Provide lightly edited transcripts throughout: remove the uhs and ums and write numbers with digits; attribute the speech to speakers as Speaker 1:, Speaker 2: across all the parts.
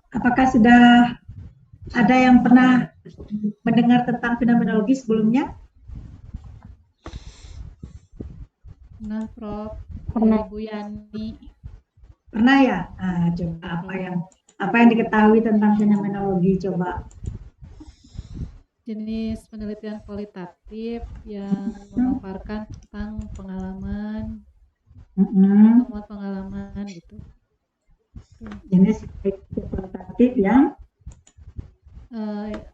Speaker 1: Apakah sudah ada yang pernah mendengar tentang fenomenologi sebelumnya?
Speaker 2: Nah, Prof, dari
Speaker 1: Pernah.
Speaker 2: Bu Yani.
Speaker 1: Pernah ya? Nah, coba apa yang diketahui tentang fenomenologi coba.
Speaker 2: Jenis penelitian kualitatif yang
Speaker 1: Hmm.
Speaker 2: memaparkan tentang pengalaman,
Speaker 1: Mm-mm.
Speaker 2: temuan pengalaman gitu.
Speaker 1: Jenis kualitatif yang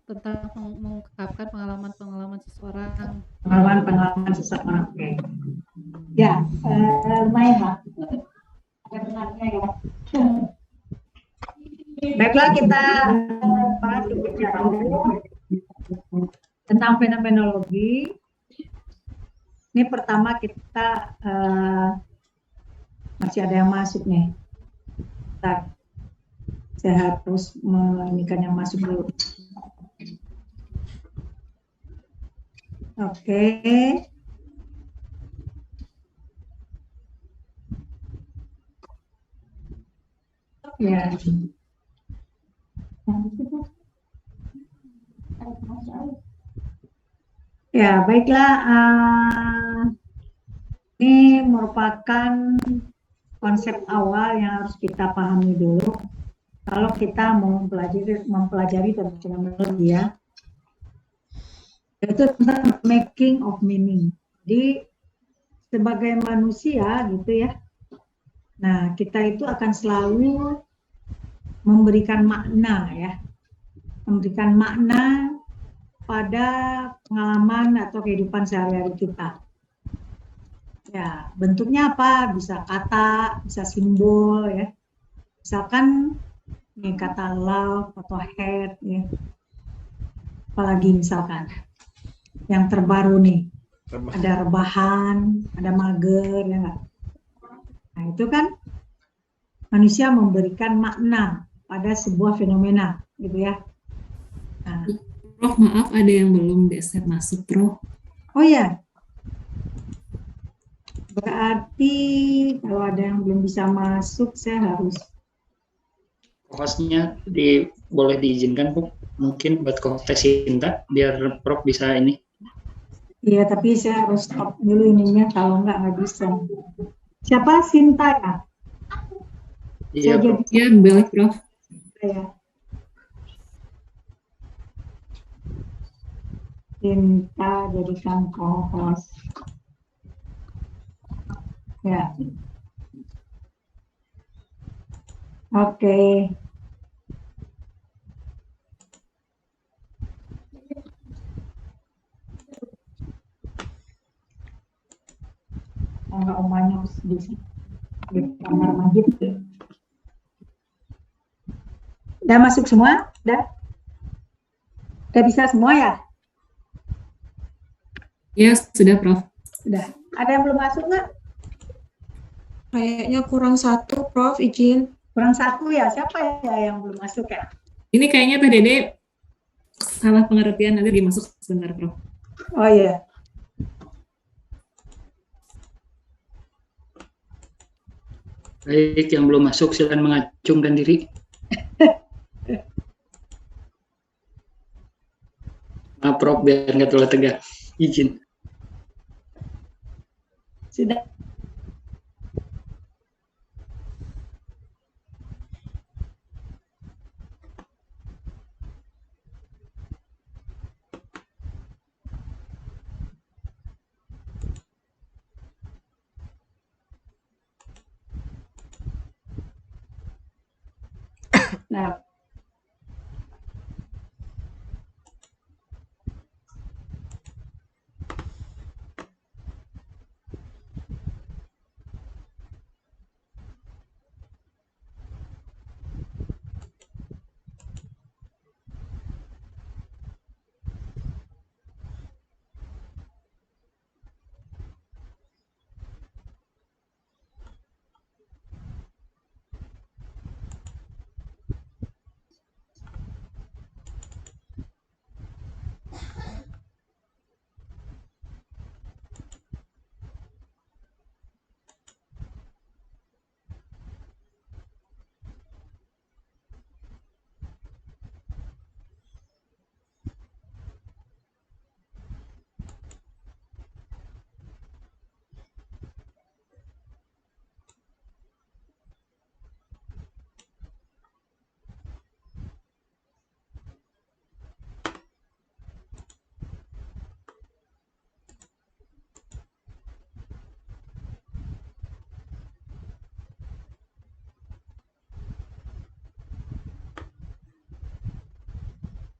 Speaker 2: Tentang mengungkapkan pengalaman-pengalaman seseorang.
Speaker 1: pengalaman-pengalaman seseorang. Oke. Ya, lumayan lah. Ada benarnya ya. Baiklah kita bahas bicara tentang fenomenologi. Ini pertama kita masih ada yang masuk nih. Bentar, saya harus menyikan yang masuk dulu. Oke. Ya. Ya, baiklah. Ini merupakan konsep awal yang harus kita pahami dulu. Kalau kita mau mempelajari tentang fenomenologi ya, itu tentang making of meaning. Jadi sebagai manusia gitu ya, nah kita itu akan selalu memberikan makna ya, memberikan makna pada pengalaman atau kehidupan sehari-hari kita. Ya, bentuknya apa? Bisa kata, bisa simbol ya. Misalkan nih kata love atau hate ya. Apalagi misalkan yang terbaru nih, ada rebahan, ada mager ya nggak? Nah, itu kan manusia memberikan makna pada sebuah fenomena gitu ya. Nah,
Speaker 3: Prof, maaf ada yang belum di accept masuk, Prof.
Speaker 1: oh ya, berarti kalau ada yang belum bisa masuk, saya harus.
Speaker 4: Hostnya boleh diizinkan, Bu, mungkin buat tes Sinta biar Prof bisa ini.
Speaker 1: Iya, tapi saya harus stop dulu ininya, kalau nggak bisa. Siapa? Sinta ya?
Speaker 4: Iya,
Speaker 1: Saya
Speaker 4: Prof.
Speaker 1: jadi
Speaker 3: Ya, boleh, Prof.
Speaker 1: saya Sinta jadikan co-host. Ya, oke. Nggak omanya di kamar mandi. Udah masuk semua? Udah bisa semua ya?
Speaker 3: Ya, sudah, Prof.
Speaker 1: Udah. Ada yang belum masuk nggak?
Speaker 5: Kayaknya kurang satu, Prof. Izin.
Speaker 1: Kurang satu ya? Siapa ya yang belum masuk ya?
Speaker 3: Ini kayaknya Teh Dede salah pengertian, nanti dimasuk sebentar, Prof.
Speaker 1: Oh iya.
Speaker 4: Baik, yang belum masuk silakan mengacungkan diri. Maaf, Prof, biar nggak terlalu tegang. Izin.
Speaker 1: Sudah. Nah,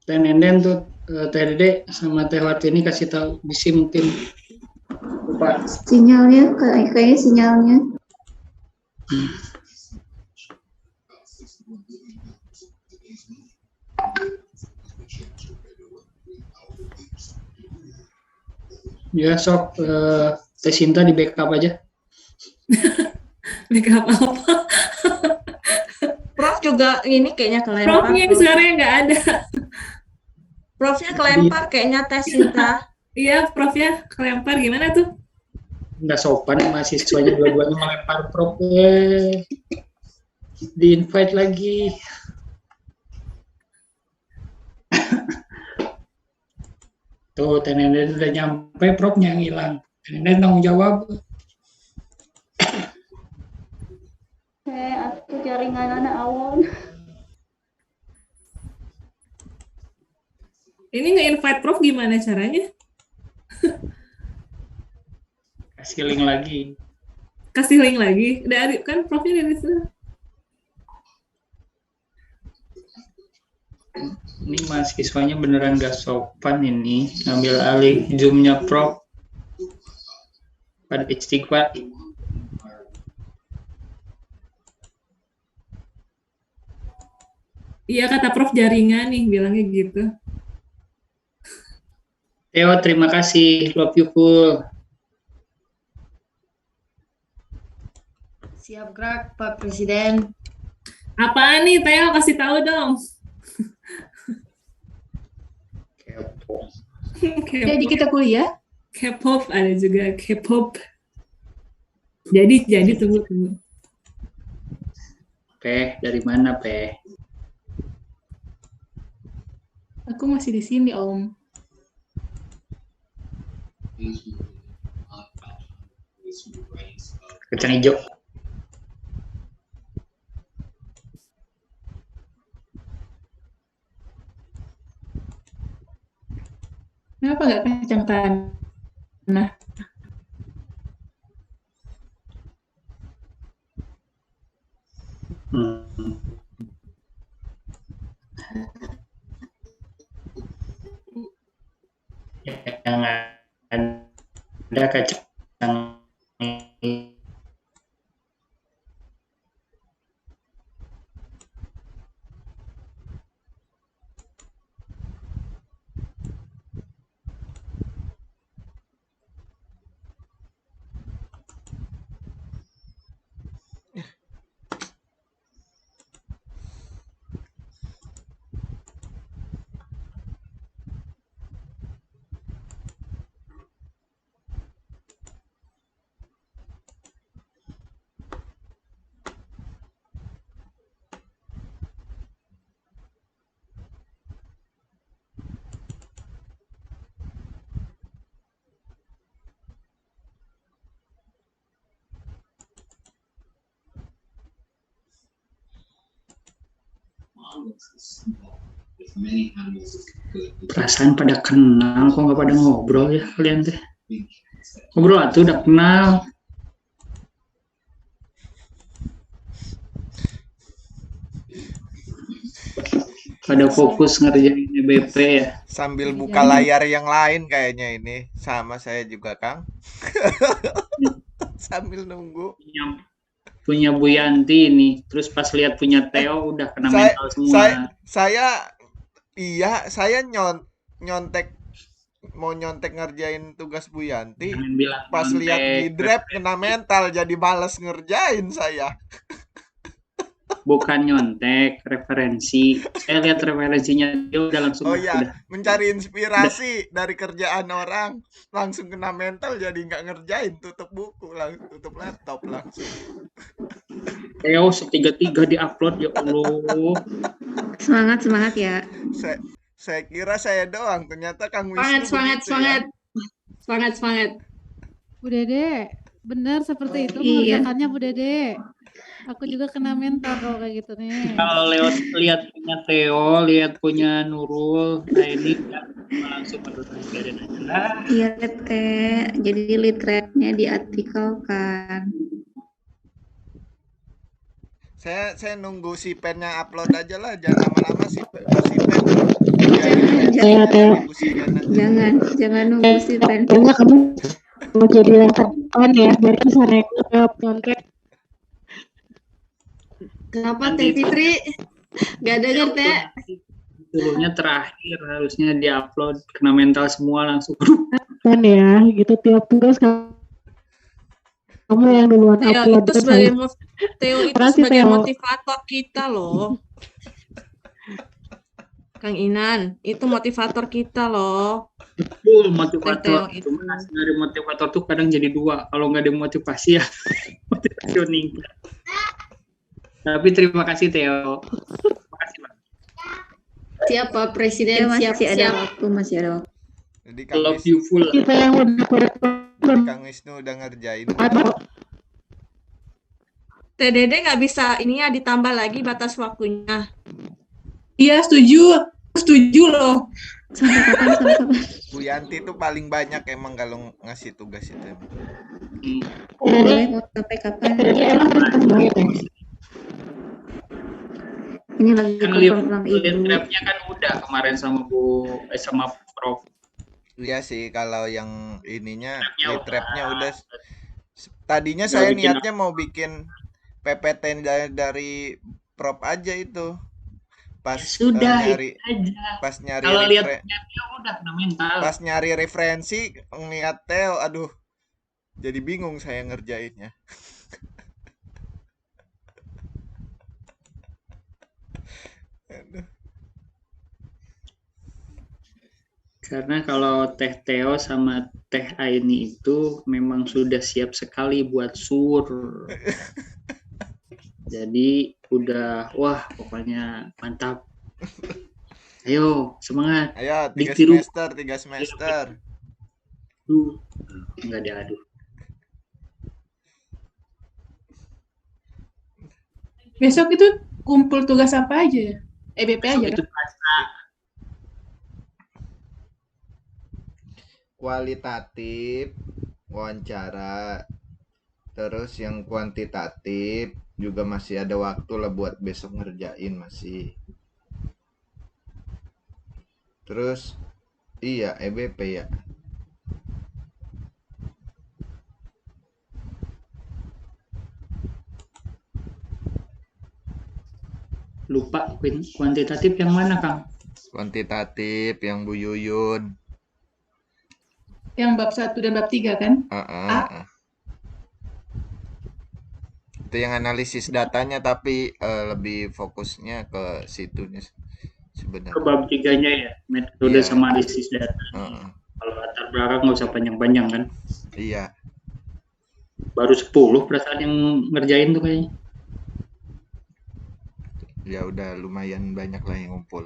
Speaker 4: Teh Nenden tuh Teh Dede sama Teh Wati ini kasih tahu bisi mungkin lupa.
Speaker 5: Sinyalnya kayaknya sinyalnya.
Speaker 4: Ya sok Teh Sinta di backup aja.
Speaker 3: Backup apa?
Speaker 5: Prof juga ini kayaknya kelempar.
Speaker 3: Profnya
Speaker 5: Prof.
Speaker 3: suaranya nggak ada.
Speaker 5: Profnya kelempar kayaknya tes Sinta.
Speaker 3: Iya, Profnya kelempar gimana tuh?
Speaker 4: Nggak sopan mahasiswanya dua-duanya melempar Prof. Di invite lagi. Tuh Teh Nenden udah nyampe, Profnya yang hilang. Teh Nenden tanggung jawab.
Speaker 6: Aku jaringan anak awal.
Speaker 3: Ini nge-invite Prof gimana caranya?
Speaker 4: Kasih link lagi.
Speaker 3: Kasih link lagi. Dari kan Profnya dari sana.
Speaker 4: Ini mahasiswanya beneran gak sopan ini. Ngambil alih Zoom-nya Prof. Pada istighfar.
Speaker 3: Iya, kata Prof jaringan nih, bilangnya gitu.
Speaker 4: Teo, terima kasih. Love you full.
Speaker 5: Siap gerak Pak Presiden.
Speaker 3: Apaan nih, Teo? Kasih tahu dong.
Speaker 4: Kepo.
Speaker 5: Jadi kita kuliah.
Speaker 3: K-pop ada juga K-pop. Jadi tunggu.
Speaker 4: Peh, dari mana Peh?
Speaker 5: Aku masih di sini Om.
Speaker 4: Kacang hijau.
Speaker 5: Kenapa nggak kacang tanah?
Speaker 4: Yang ada kacang perasaan pada kenal, kok nggak pada ngobrol ya kalian teh? Ngobrol atuh udah kenal. Pada fokus ngerjain EBP ya.
Speaker 7: Sambil buka layar yang lain kayaknya ini. Sama saya juga, Kang. Sambil nunggu.
Speaker 4: Punya Bu Yanti nih, terus pas lihat punya Theo udah kena mental semua.
Speaker 7: Saya nyontek mau nyontek ngerjain tugas Bu Yanti. Pas lihat di Drive kena mental, jadi males ngerjain saya.
Speaker 4: Bukan nyontek, referensi. Saya lihat referensinya dia udah langsung.
Speaker 7: Oh iya, mencari inspirasi dari kerjaan orang, langsung kena mental jadi nggak ngerjain, tutup buku, langsung tutup laptop langsung.
Speaker 4: Theo setiga-tiga diupload ya Allah.
Speaker 5: Semangat ya.
Speaker 7: Saya kira saya doang, ternyata Kang Wisnu
Speaker 5: Semangat.
Speaker 2: Bu Dede, benar seperti itu
Speaker 5: Iya.
Speaker 2: mengerjakannya Bu Dede. Aku juga kena mental kalau kayak gitu nih.
Speaker 4: Kalau lihat punya Theo, lihat punya Nurul, nah ini langsung biarin aja lah.
Speaker 5: Iya Teh. Jadi literate-nya diartikelkan.
Speaker 7: Saya nunggu si pennya upload aja lah, jangan lama-lama si pen Nunggu si Gana.
Speaker 6: Jangan nunggu sih Pen.
Speaker 2: Kayaknya kamu mau jadi yang terdepan ya, biar bisa naik ke nyontek.
Speaker 5: Kenapa
Speaker 4: Nanti
Speaker 5: Teh
Speaker 4: itu.
Speaker 5: Fitri? Gak denger Teh.
Speaker 4: Dulunya terakhir harusnya diupload, kena mental semua langsung.
Speaker 2: Kan ya, gitu tiap tugas kamu yang duluan
Speaker 5: Theo
Speaker 2: upload
Speaker 5: itu
Speaker 2: kan
Speaker 5: sebagai
Speaker 2: saya.
Speaker 5: Theo itu
Speaker 2: Makasih,
Speaker 5: sebagai
Speaker 2: Theo.
Speaker 5: motivator kita loh. Kang Inan, itu motivator kita loh.
Speaker 4: Betul, motivator.
Speaker 5: Teh itu.
Speaker 4: Cuma hasil dari motivator tuh kadang jadi dua. Kalau nggak ada motivasi ya motivasi meningkat. Tapi terima kasih Theo. Terima kasih Bang.
Speaker 5: Siap Pak Presiden,
Speaker 6: Ya, masih
Speaker 5: siap.
Speaker 6: ada waktu, masih ada waktu.
Speaker 7: Jadi Kang
Speaker 4: Love you full.
Speaker 2: Kita yang udah
Speaker 7: Wisnu udah ngerjain.
Speaker 5: Teh Dede nggak bisa ini ya ditambah lagi batas waktunya.
Speaker 3: Iya, setuju loh.
Speaker 6: Sampai kapan?
Speaker 7: Bu Yanti tuh paling banyak emang kalau ngasih tugas itu.
Speaker 6: Boleh mau sampai kapan? Ini lagi
Speaker 4: Kan lihat
Speaker 6: confirm Ibu.
Speaker 4: trapnya kan udah kemarin sama sama Prof.
Speaker 7: Iya sih kalau yang ininya
Speaker 4: Trapnya
Speaker 7: lead
Speaker 4: udah.
Speaker 7: trapnya udah. Tadinya
Speaker 4: Udah
Speaker 7: saya
Speaker 4: bikin
Speaker 7: niatnya mau bikin PPT dari prop aja itu. Pas
Speaker 4: Sudah
Speaker 7: nyari
Speaker 4: aja.
Speaker 7: pas nyari
Speaker 4: Kalau lihat
Speaker 7: refre-
Speaker 4: trapnya udah kena mental.
Speaker 7: pas nyari referensi ngeliat Theo, aduh. Jadi bingung saya ngerjainnya. Aduh.
Speaker 4: Karena kalau Teh Theo sama Teh Aini itu memang sudah siap sekali buat sur. Jadi udah wah pokoknya mantap. Ayo semangat.
Speaker 7: Ayo
Speaker 4: Diktiru.
Speaker 7: 3 semester.
Speaker 4: Enggak diadu.
Speaker 3: Besok itu kumpul tugas apa aja ya? EBP aja
Speaker 4: Itu
Speaker 3: kan?
Speaker 7: Kualitatif, wawancara, terus yang kuantitatif juga masih ada waktu lah buat besok ngerjain masih. Terus iya EBP ya.
Speaker 4: Lupa kuantitatif yang mana Kang?
Speaker 7: Kuantitatif yang Bu Yuyun.
Speaker 3: Yang bab 1 dan bab 3 kan?
Speaker 7: Itu yang analisis datanya tapi lebih fokusnya ke situnya
Speaker 4: Ke
Speaker 7: sebenarnya.
Speaker 4: bab 3-nya ya, metode
Speaker 7: Iya.
Speaker 4: sama analisis data. Kalau latar belakang nggak usah panjang-panjang kan?
Speaker 7: Iya.
Speaker 4: Baru 10 perasaan yang ngerjain tuh kayaknya.
Speaker 7: Ya udah lumayan banyak lah yang ngumpul.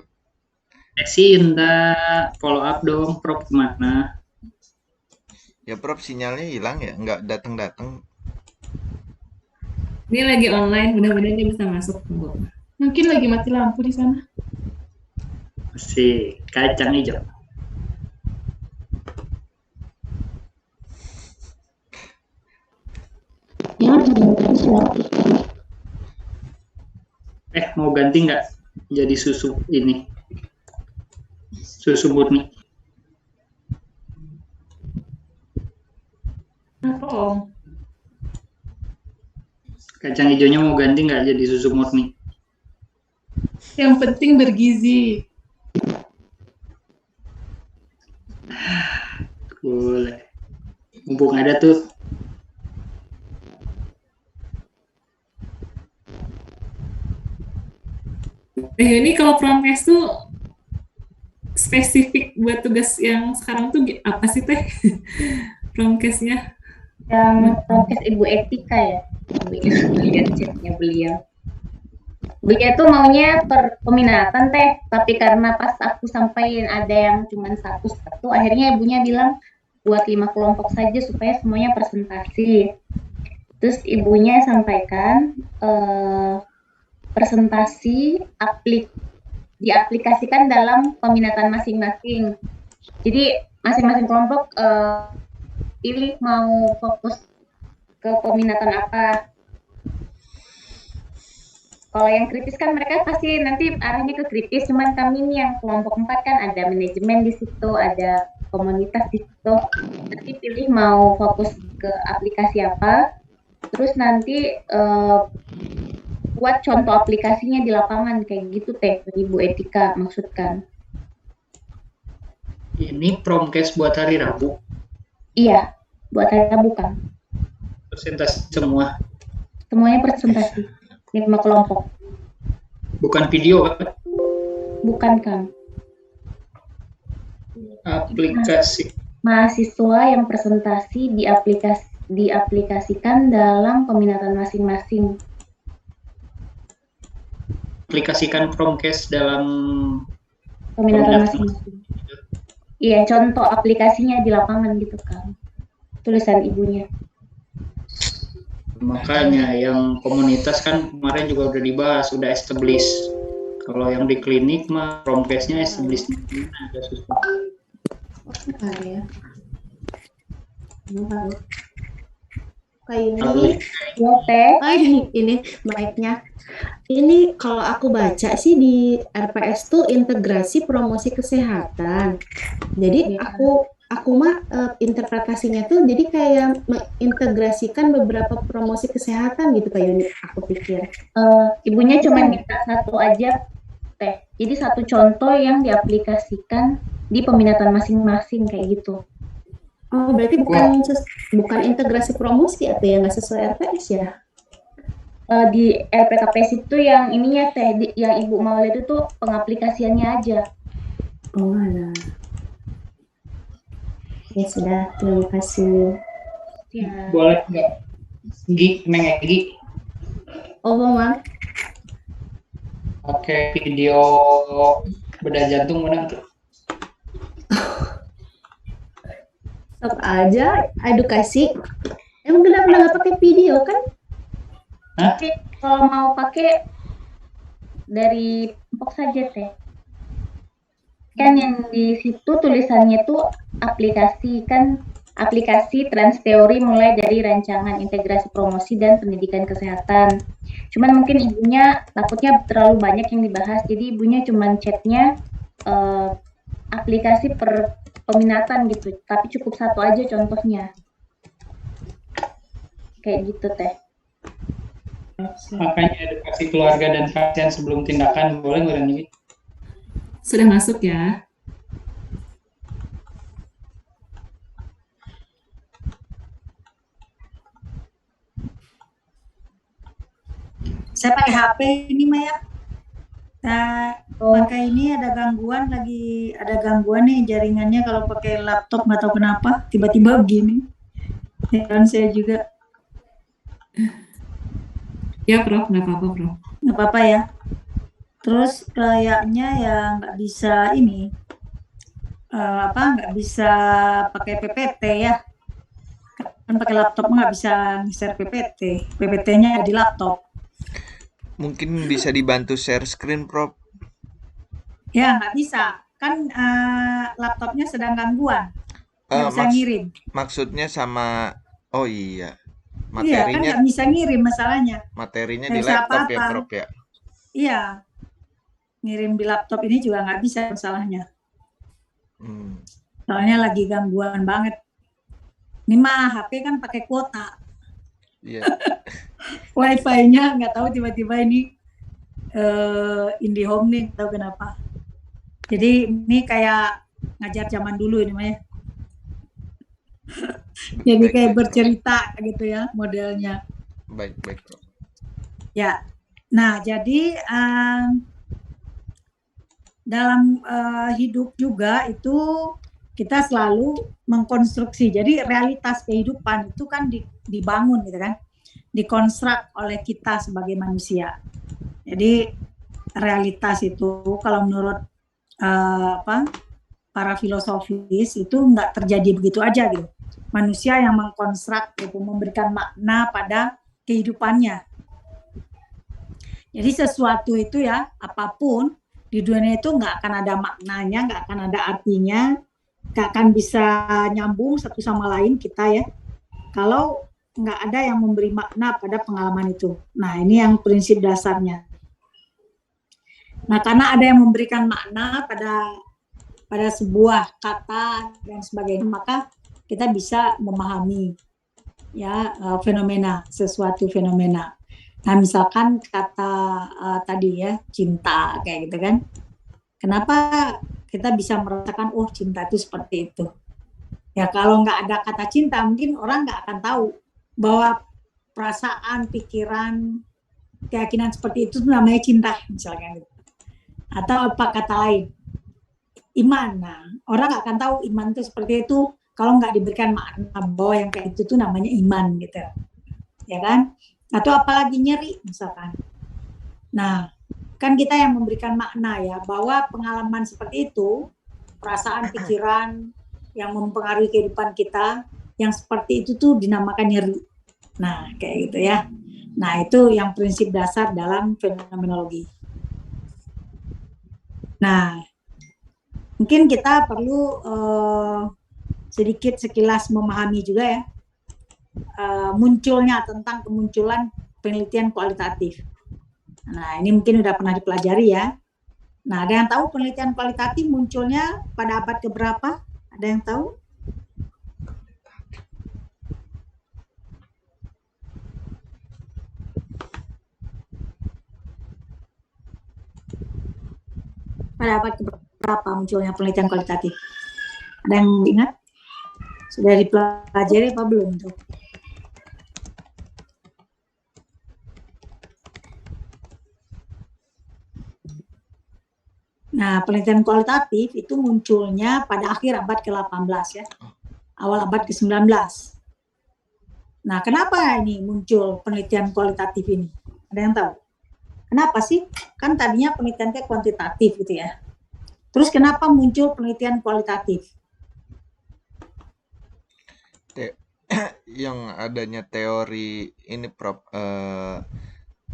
Speaker 4: Sinta, follow up dong, Prof gimana?
Speaker 7: Ya Prof sinyalnya hilang ya, nggak datang-datang.
Speaker 3: Ini lagi online, mudah-mudahan dia bisa masuk. Mungkin lagi mati lampu di sana.
Speaker 4: Si kacang hijau. Mau ganti nggak jadi susu ini? Susu murni.
Speaker 3: Apa Om?
Speaker 4: Kacang hijaunya mau ganti nggak jadi susu murni?
Speaker 3: Yang penting bergizi.
Speaker 4: Boleh. Mumpung ada tuh.
Speaker 3: Ini kalau promkes tuh spesifik buat tugas yang sekarang tuh apa sih Teh? Promkesnya?
Speaker 6: Yang prokes Ibu Etika ya. Lihat chatnya beliau. Beliau tuh maunya peminatan Teh, tapi karena pas aku sampaikan ada yang cuma satu, akhirnya ibunya bilang buat 5 kelompok saja supaya semuanya presentasi. Terus ibunya sampaikan presentasi diaplikasikan dalam peminatan masing-masing. Jadi masing-masing kelompok pilih mau fokus ke peminatan apa. Kalau yang kritis kan mereka pasti nanti arahnya ke kritis, cuman kami ini yang kelompok 4 kan ada manajemen di situ, ada komunitas di situ. Nanti pilih mau fokus ke aplikasi apa, terus nanti buat contoh aplikasinya di lapangan kayak gitu teh, Ibu Etika maksudkan.
Speaker 4: Ini Promkes buat hari Rabu.
Speaker 6: Iya, buat hari Rabu kan.
Speaker 4: Presentasi semua.
Speaker 6: Semuanya presentasi, 5 kelompok.
Speaker 4: Bukan video kan?
Speaker 6: Bukan kan?
Speaker 4: Aplikasi.
Speaker 6: Mahasiswa yang presentasi diaplikasikan dalam peminatan masing-masing.
Speaker 4: Aplikasikan Promkes dalam
Speaker 6: Peminatan masing-masing. Iya, contoh aplikasinya di lapangan gitu kan. Tulisan ibunya.
Speaker 4: Makanya yang komunitas kan kemarin juga udah dibahas, udah establish. Kalau yang di klinik mah Promkesnya establish agak susah.
Speaker 2: Ya. Kayak ini.
Speaker 6: Ya, Teh.
Speaker 2: Ini mic-nya. Ini kalau aku baca sih di RPS tuh integrasi promosi kesehatan. Jadi aku mah interpretasinya tuh jadi kayak mengintegrasikan beberapa promosi kesehatan gitu Kak Yuni, aku pikir.
Speaker 6: Ibunya cuma minta satu aja, Teh. Jadi satu contoh yang diaplikasikan di peminatan masing-masing kayak gitu.
Speaker 2: Oh, berarti bukan integrasi promosi atau yang nggak sesuai RPS ya?
Speaker 6: Di LPKPS itu yang ininya Teh, yang Ibu mau lihat itu pengaplikasiannya aja.
Speaker 2: Oh, alah. Ya sudah, terima kasih.
Speaker 6: Ya.
Speaker 4: Boleh nggak? Neng Egi.
Speaker 2: Oh, Mang.
Speaker 4: Oke, video bedah jantung mana tuh?
Speaker 2: Tetap aja edukasi. Emang udah pernah nggak pakai video kan?
Speaker 6: Tapi kalau mau pakai dari kelompok saja Teh. Kan yang di situ tulisannya tuh aplikasi transteori mulai dari rancangan integrasi promosi dan pendidikan kesehatan. Cuman mungkin ibunya takutnya terlalu banyak yang dibahas, jadi ibunya cuman chatnya aplikasi per peminatan gitu, tapi cukup satu aja contohnya. Kayak gitu Teh.
Speaker 4: Makanya edukasi keluarga dan pasien sebelum tindakan boleh nggak nih?
Speaker 3: Sudah masuk ya.
Speaker 1: Saya pakai HP ini Maya. Pakai ini ada gangguan nih jaringannya kalau pakai laptop nggak tahu kenapa tiba-tiba begini. Dan saya juga.
Speaker 3: Ya Prof, nggak apa-apa Prof.
Speaker 1: Nggak apa-apa ya. Terus kayaknya ya nggak bisa ini nggak bisa pakai PPT ya. Kan pakai laptop nggak bisa share PPT. PPT-nya di laptop.
Speaker 7: Mungkin bisa dibantu share screen, Prof.
Speaker 1: Ya, nggak bisa. Kan laptopnya sedang gangguan. Nggak bisa ngirim.
Speaker 7: Maksudnya sama, oh iya.
Speaker 1: Iya, kan nggak bisa ngirim masalahnya.
Speaker 7: Materinya di laptop ya, Prof ya?
Speaker 1: Iya. Ngirim di laptop ini juga nggak bisa masalahnya. Soalnya lagi gangguan banget. Ini mah HP kan pakai kuota.
Speaker 7: Iya.
Speaker 1: Wifi-nya nggak tahu tiba-tiba ini IndiHome nih, tahu kenapa. Jadi ini kayak ngajar zaman dulu ini mah ya. Jadi kayak bercerita gitu ya modelnya.
Speaker 7: Baik.
Speaker 1: Ya, nah jadi dalam hidup juga itu kita selalu mengkonstruksi. Jadi realitas kehidupan itu kan dibangun gitu kan, dikonstruk oleh kita sebagai manusia. Jadi realitas itu kalau menurut para filosofis itu nggak terjadi begitu aja gitu. Manusia yang mengkonstruk itu memberikan makna pada kehidupannya. Jadi sesuatu itu ya apapun di dunia itu nggak akan ada maknanya, nggak akan ada artinya, nggak akan bisa nyambung satu sama lain kita ya. Kalau nggak ada yang memberi makna pada pengalaman itu. Nah ini yang prinsip dasarnya. Nah, karena ada yang memberikan makna pada sebuah kata dan sebagainya, maka kita bisa memahami ya sesuatu fenomena. Nah, misalkan kata tadi ya cinta kayak gitu kan. Kenapa kita bisa merasakan cinta itu seperti itu? Ya kalau nggak ada kata cinta, mungkin orang nggak akan tahu bahwa perasaan, pikiran, keyakinan seperti itu namanya cinta misalkan gitu. Atau apa kata lain, iman. Nah, orang nggak akan tahu iman itu seperti itu kalau nggak diberikan makna bahwa yang kayak itu tuh namanya iman gitu, ya kan? Atau apalagi nyeri misalkan. Nah, kan kita yang memberikan makna ya bahwa pengalaman seperti itu, perasaan, pikiran yang mempengaruhi kehidupan kita, yang seperti itu tuh dinamakan nyeri. Nah, kayak gitu ya. Nah, itu yang prinsip dasar dalam fenomenologi. Nah, mungkin kita perlu sedikit sekilas memahami juga ya munculnya tentang kemunculan penelitian kualitatif. Nah, ini mungkin udah pernah dipelajari ya. Nah, ada yang tahu penelitian kualitatif munculnya pada abad keberapa? Ada yang tahu? Pada abad keberapa munculnya penelitian kualitatif? Ada yang ingat? Sudah dipelajari apa belum tuh? Nah, penelitian kualitatif itu munculnya pada akhir abad ke-18 ya, awal abad ke-19. Nah, kenapa ini muncul penelitian kualitatif ini? Ada yang tahu? Kenapa sih? Kan tadinya penelitiannya kuantitatif gitu ya. Terus kenapa muncul penelitian kualitatif?
Speaker 7: Yang adanya teori ini Prof,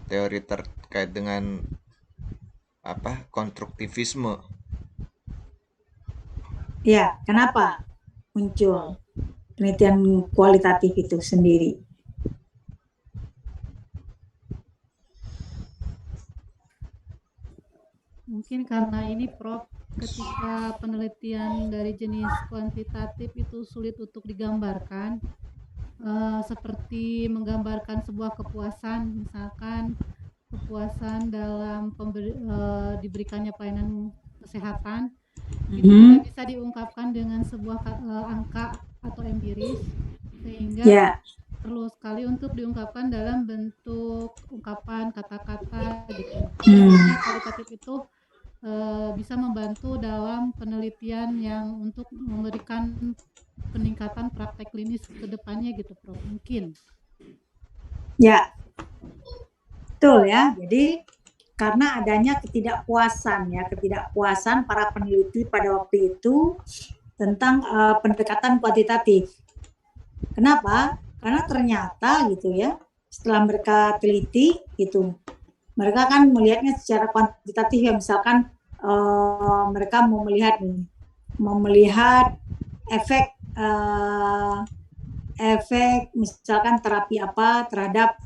Speaker 7: teori terkait dengan konstruktivisme.
Speaker 1: Ya, kenapa muncul penelitian kualitatif itu sendiri?
Speaker 8: Mungkin karena ini Prof, ketika penelitian dari jenis kuantitatif itu sulit untuk digambarkan, seperti menggambarkan sebuah kepuasan, misalkan kepuasan dalam diberikannya pelayanan kesehatan, itu tidak bisa diungkapkan dengan sebuah angka atau empiris, sehingga perlu sekali untuk diungkapkan dalam bentuk ungkapan kata-kata gitu. Jadi kualitatif itu bisa membantu dalam penelitian yang untuk memberikan peningkatan praktek klinis ke depannya gitu Prof, mungkin.
Speaker 1: Ya, betul ya. Jadi karena adanya ketidakpuasan para peneliti pada waktu itu tentang pendekatan kuantitatif. Kenapa? Karena ternyata gitu ya, setelah mereka teliti gitu, mereka kan melihatnya secara kuantitatif ya, misalkan mereka mau melihat efek misalkan terapi apa terhadap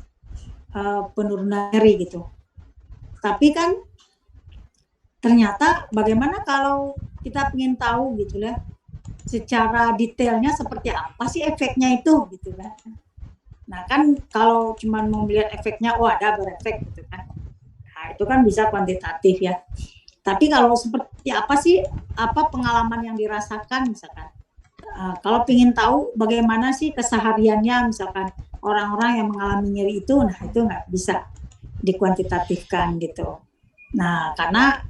Speaker 1: penurunan nyeri gitu. Tapi kan ternyata bagaimana kalau kita ingin tahu gitu lah secara detailnya seperti apa sih efeknya itu gitu kan. Nah kan kalau cuma mau melihat efeknya, ada berefek gitu kan. Nah itu kan bisa kuantitatif ya. Tapi kalau seperti apa sih, apa pengalaman yang dirasakan misalkan. Kalau ingin tahu bagaimana sih kesehariannya misalkan orang-orang yang mengalami nyeri itu, nah itu nggak bisa dikuantitatifkan gitu. Nah karena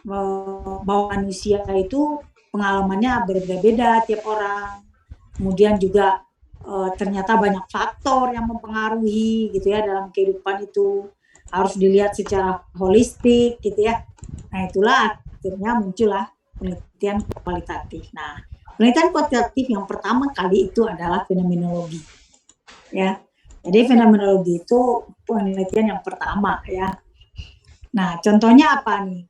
Speaker 1: bahwa manusia itu pengalamannya berbeda-beda tiap orang. Kemudian juga ternyata banyak faktor yang mempengaruhi gitu ya dalam kehidupan itu, harus dilihat secara holistik gitu ya. Nah itulah akhirnya muncullah penelitian kualitatif. Nah penelitian kualitatif yang pertama kali itu adalah fenomenologi ya. Jadi fenomenologi itu penelitian yang pertama ya. Nah contohnya apa nih?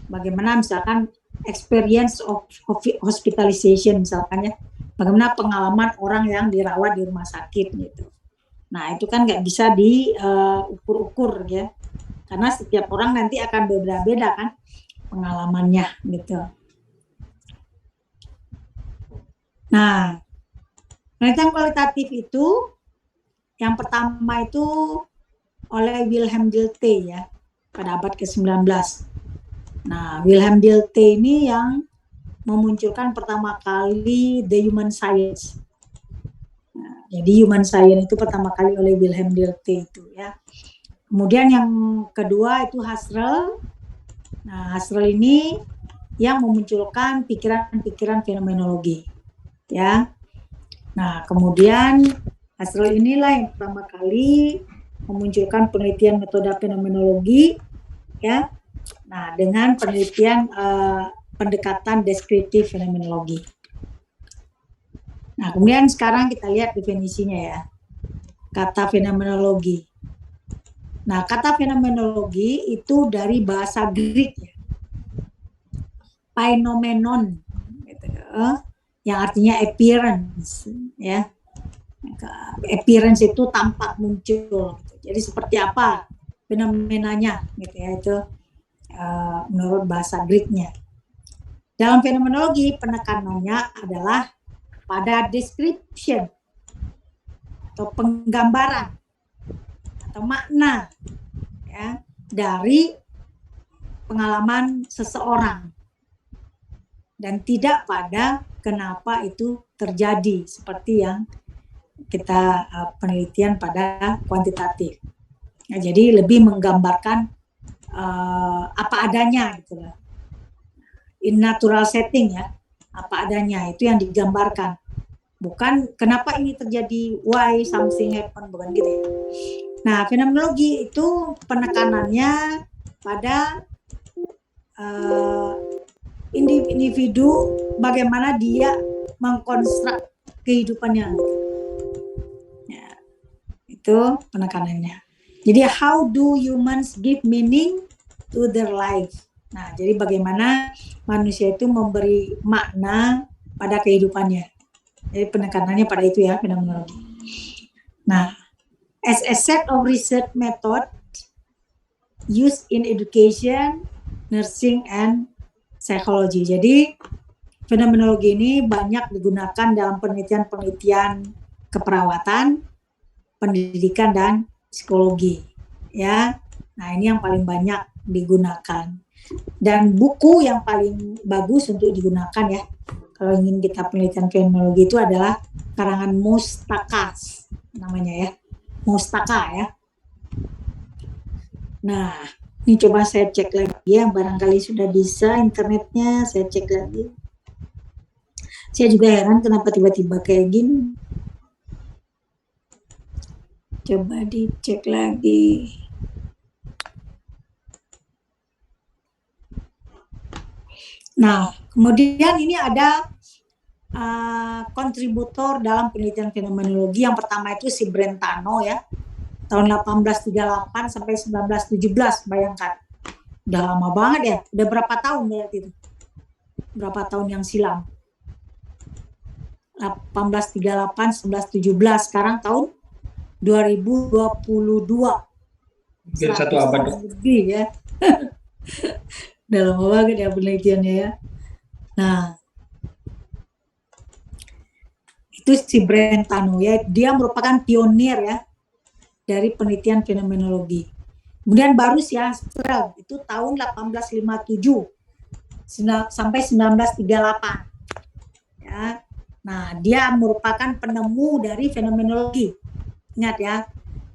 Speaker 1: Bagaimana misalkan experience of hospitalization misalkan ya, bagaimana pengalaman orang yang dirawat di rumah sakit gitu. Nah itu kan nggak bisa diukur-ukur ya. karena setiap orang nanti akan berbeda-beda kan pengalamannya gitu. Nah, penelitian kualitatif itu yang pertama itu oleh Wilhelm Dilthey ya pada abad ke-19. Nah, Wilhelm Dilthey ini yang memunculkan pertama kali the human science. Nah, jadi human science itu pertama kali oleh Wilhelm Dilthey itu ya. Kemudian yang kedua itu Husserl. Nah, Husserl ini yang memunculkan pikiran-pikiran fenomenologi ya. Nah, kemudian Husserl inilah yang pertama kali memunculkan penelitian metode fenomenologi ya. Nah, dengan penelitian pendekatan deskriptif fenomenologi. Nah, kemudian sekarang kita lihat definisinya ya. Kata fenomenologi. Nah, kata fenomenologi itu dari bahasa Greek ya. Phenomenon gitu, yang artinya appearance ya. Appearance itu tampak muncul. Jadi seperti apa fenomenanya gitu ya, itu menurut bahasa Greek-nya. Dalam fenomenologi penekanannya adalah pada description atau penggambaran atau makna ya dari pengalaman seseorang dan tidak pada kenapa itu terjadi seperti yang kita penelitian pada kuantitatif. Ya, jadi lebih menggambarkan apa adanya gitu loh. In natural setting ya, apa adanya itu yang digambarkan. Bukan kenapa ini terjadi, why something happen, bukan gitu ya. Nah, fenomenologi itu penekanannya pada individu bagaimana dia mengkonstruk kehidupannya. Ya, itu penekanannya. Jadi how do humans give meaning to their life? Nah, jadi bagaimana manusia itu memberi makna pada kehidupannya. Jadi penekanannya pada itu ya, fenomenologi. Nah, as a set of research method used in education, nursing, and psychology. Jadi fenomenologi ini banyak digunakan dalam penelitian-penelitian keperawatan, pendidikan, dan psikologi. Ya, nah ini yang paling banyak digunakan. Dan buku yang paling bagus untuk digunakan ya, kalau ingin kita penelitian fenomenologi itu adalah karangan Mustakas namanya ya, Mustaka ya. Nah, ini coba saya cek lagi ya, barangkali sudah bisa internetnya, saya cek lagi. Saya juga heran kenapa tiba-tiba kayak gini. Coba dicek lagi. Nah, kemudian ini ada kontributor dalam penelitian fenomenologi. Yang pertama itu si Brentano ya, tahun 1838 sampai 1917, bayangkan. Udah lama banget ya, udah berapa tahun berarti itu? Berapa tahun yang silam? 1838, 1917, sekarang tahun 2022.
Speaker 4: Hampir 1 abad.
Speaker 1: Lebih ya. Udah lama banget ya penelitiannya ya. Nah, itu si Brentano ya, dia merupakan pionir ya dari penelitian fenomenologi. Kemudian baru si Husserl itu tahun 1857 sampai 1938. Ya. Nah, dia merupakan penemu dari fenomenologi. Ingat ya.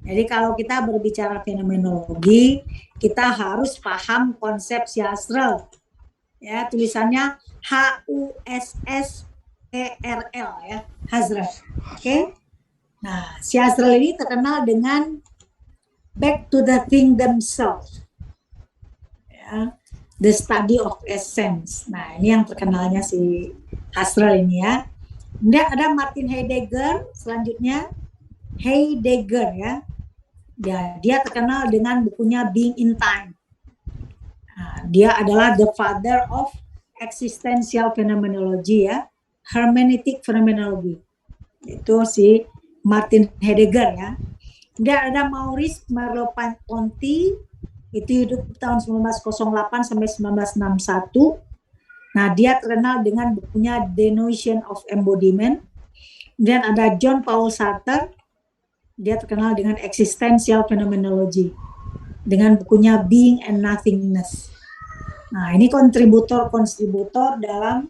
Speaker 1: Jadi kalau kita berbicara fenomenologi, kita harus paham konsep si Husserl. Ya, tulisannya H-U-S-S-E-R-L ya, Husserl. Oke. Nah, si Husserl ini terkenal dengan back to the thing themselves. Ya, the study of essence. Nah, ini yang terkenalnya si Husserl ini ya. Kemudian ada Martin Heidegger, selanjutnya Heidegger ya. Dia terkenal dengan bukunya Being in Time. Nah, dia adalah the father of existential phenomenology ya, hermeneutic phenomenology. Itu si Martin Heidegger ya. Kemudian ada Maurice Merleau-Ponty, itu hidup tahun 1908 sampai 1961. Nah, dia terkenal dengan bukunya The Notion of Embodiment. Kemudian ada John Paul Sartre, dia terkenal dengan Existential Phenomenology, dengan bukunya Being and Nothingness. Nah, ini kontributor dalam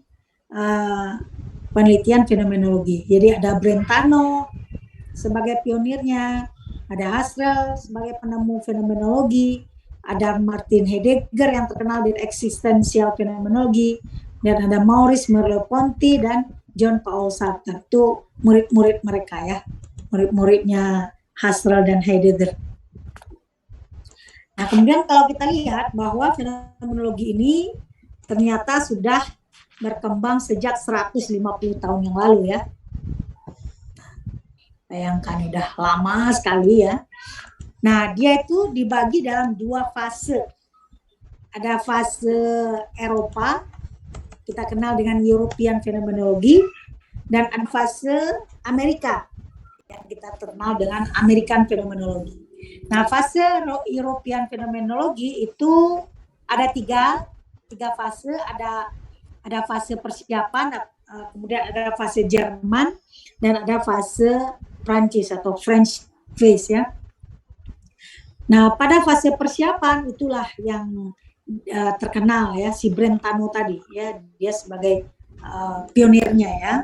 Speaker 1: penelitian fenomenologi. Jadi ada Brentano sebagai pionirnya, ada Husserl sebagai penemu fenomenologi, ada Martin Heidegger yang terkenal dengan Existential Phenomenology, dan ada Maurice Merleau-Ponty dan John Paul Sartre. Itu murid-murid mereka ya, murid-muridnya Husserl dan Heidegger. Nah, kemudian kalau kita lihat bahwa fenomenologi ini ternyata sudah berkembang sejak 150 tahun yang lalu ya. Bayangkan udah lama sekali ya. Nah, dia itu dibagi dalam 2 fase. Ada fase Eropa, kita kenal dengan European Phenomenology, dan ada fase Amerika, yang kita kenal dengan American Phenomenology. Nah, fase European Phenomenology itu ada tiga fase, ada fase persiapan, kemudian ada fase Jerman, dan ada fase Prancis atau French phase ya. Nah, pada fase persiapan itulah yang terkenal ya, si Brentano tadi ya, dia sebagai pionirnya ya.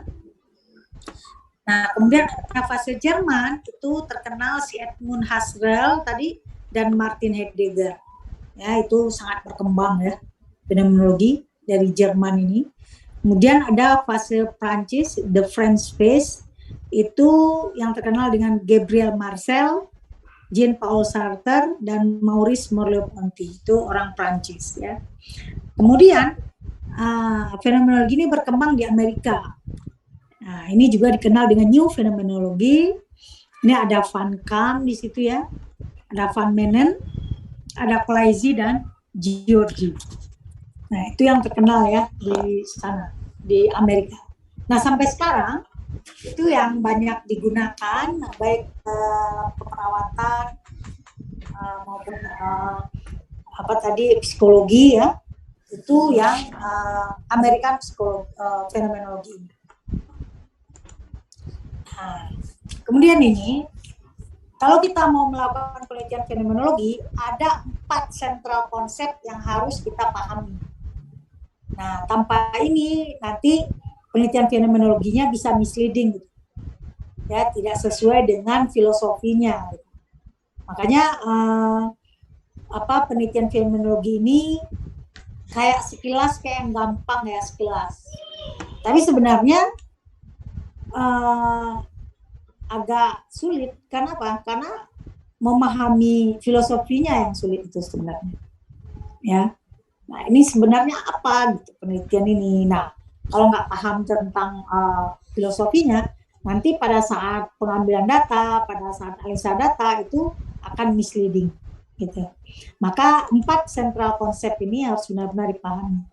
Speaker 1: Nah, kemudian pada fase Jerman itu terkenal si Edmund Husserl tadi dan Martin Heidegger. Ya, itu sangat berkembang ya fenomenologi dari Jerman ini. Kemudian ada fase Prancis, the French phase, itu yang terkenal dengan Gabriel Marcel, Jean-Paul Sartre, dan Maurice Merleau-Ponty. Itu orang Prancis ya. Kemudian fenomenologi ini berkembang di Amerika. Nah, ini juga dikenal dengan New Phenomenology. Ini ada Van Kam di situ ya, ada Van Menen, ada Palaizi dan Giorgi. Nah, itu yang terkenal ya di sana, di Amerika. Nah, sampai sekarang itu yang banyak digunakan, baik perawatan maupun psikologi ya, itu yang American Phenomenology. Nah, kemudian ini, kalau kita mau melakukan penelitian fenomenologi, ada 4 sentral konsep yang harus kita pahami. Nah, tanpa ini nanti penelitian fenomenologinya bisa misleading, gitu. Ya, tidak sesuai dengan filosofinya. Gitu. Makanya penelitian fenomenologi ini kayak sekilas kayak yang gampang ya sekilas. Tapi sebenarnya agak sulit. Karena apa? Karena memahami filosofinya yang sulit itu sebenarnya. Ya. Nah, ini sebenarnya apa gitu penelitian ini. Nah, kalau nggak paham tentang filosofinya, nanti pada saat pengambilan data, pada saat analisa data itu akan misleading gitu. Maka 4 sentral konsep ini harus benar-benar dipahami.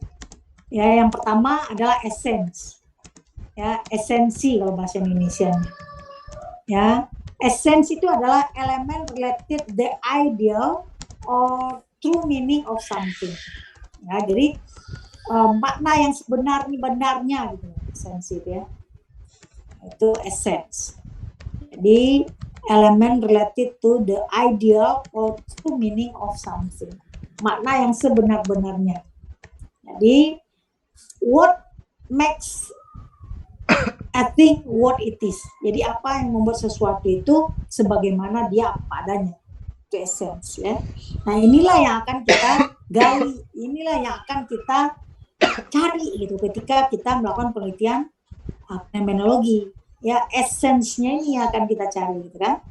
Speaker 1: Ya, yang pertama adalah essence. Ya, esensi kalau bahasa Indonesia. Ya, essence itu adalah elemen related the ideal or true meaning of something. Ya, jadi makna yang sebenarnya gitu, esensi itu ya. Itu essence. Jadi elemen related to the ideal or true meaning of something. Makna yang sebenar-benarnya. Jadi what makes I think what it is. Jadi apa yang membuat sesuatu itu sebagaimana dia apa adanya. Itu essence ya. Nah, inilah yang akan kita gali, inilah yang akan kita cari gitu ketika kita melakukan penelitian fenomenologi. Ya, essence-nya ini yang akan kita cari gitu kan.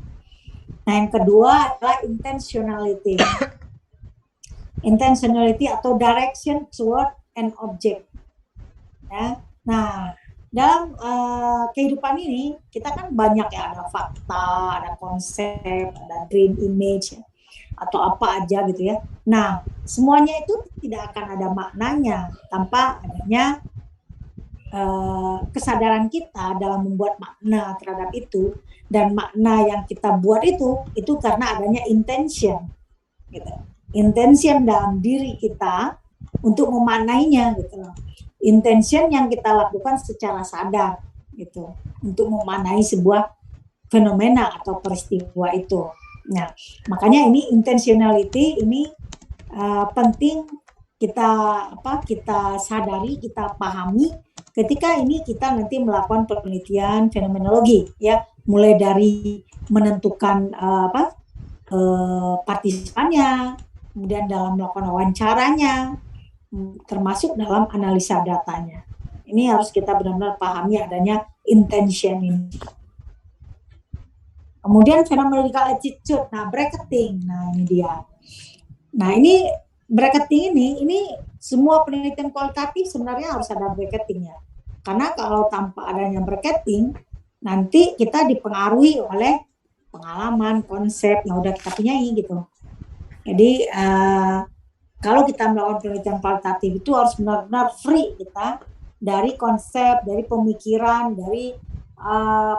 Speaker 1: Nah, yang kedua adalah intentionality. Intentionality atau direction toward an object. Ya. Nah, dalam kehidupan ini kita kan banyak ya, ada fakta, ada konsep, ada dream image ya, atau apa aja gitu ya. Nah, semuanya itu tidak akan ada maknanya tanpa adanya kesadaran kita dalam membuat makna terhadap itu, dan makna yang kita buat itu karena adanya intention gitu. intention dalam diri kita untuk memaknainya gitu loh. Intention yang kita lakukan secara sadar gitu untuk memaknai sebuah fenomena atau peristiwa itu. Nah, makanya ini intentionality ini penting kita sadari, kita pahami ketika ini kita nanti melakukan penelitian fenomenologi ya, mulai dari menentukan partisipannya, kemudian dalam melakukan wawancaranya, termasuk dalam analisa datanya. Ini harus kita benar-benar pahami adanya intention ini. Kemudian phenomenological attitude, nah bracketing, nah ini dia. Nah ini bracketing ini semua penelitian kualitatif sebenarnya harus ada bracketingnya. Karena kalau tanpa adanya bracketing, nanti kita dipengaruhi oleh pengalaman, konsep yang udah kita punyai gitu. Jadi kalau kita melakukan penelitian kualitatif itu harus benar-benar free kita dari konsep, dari pemikiran, dari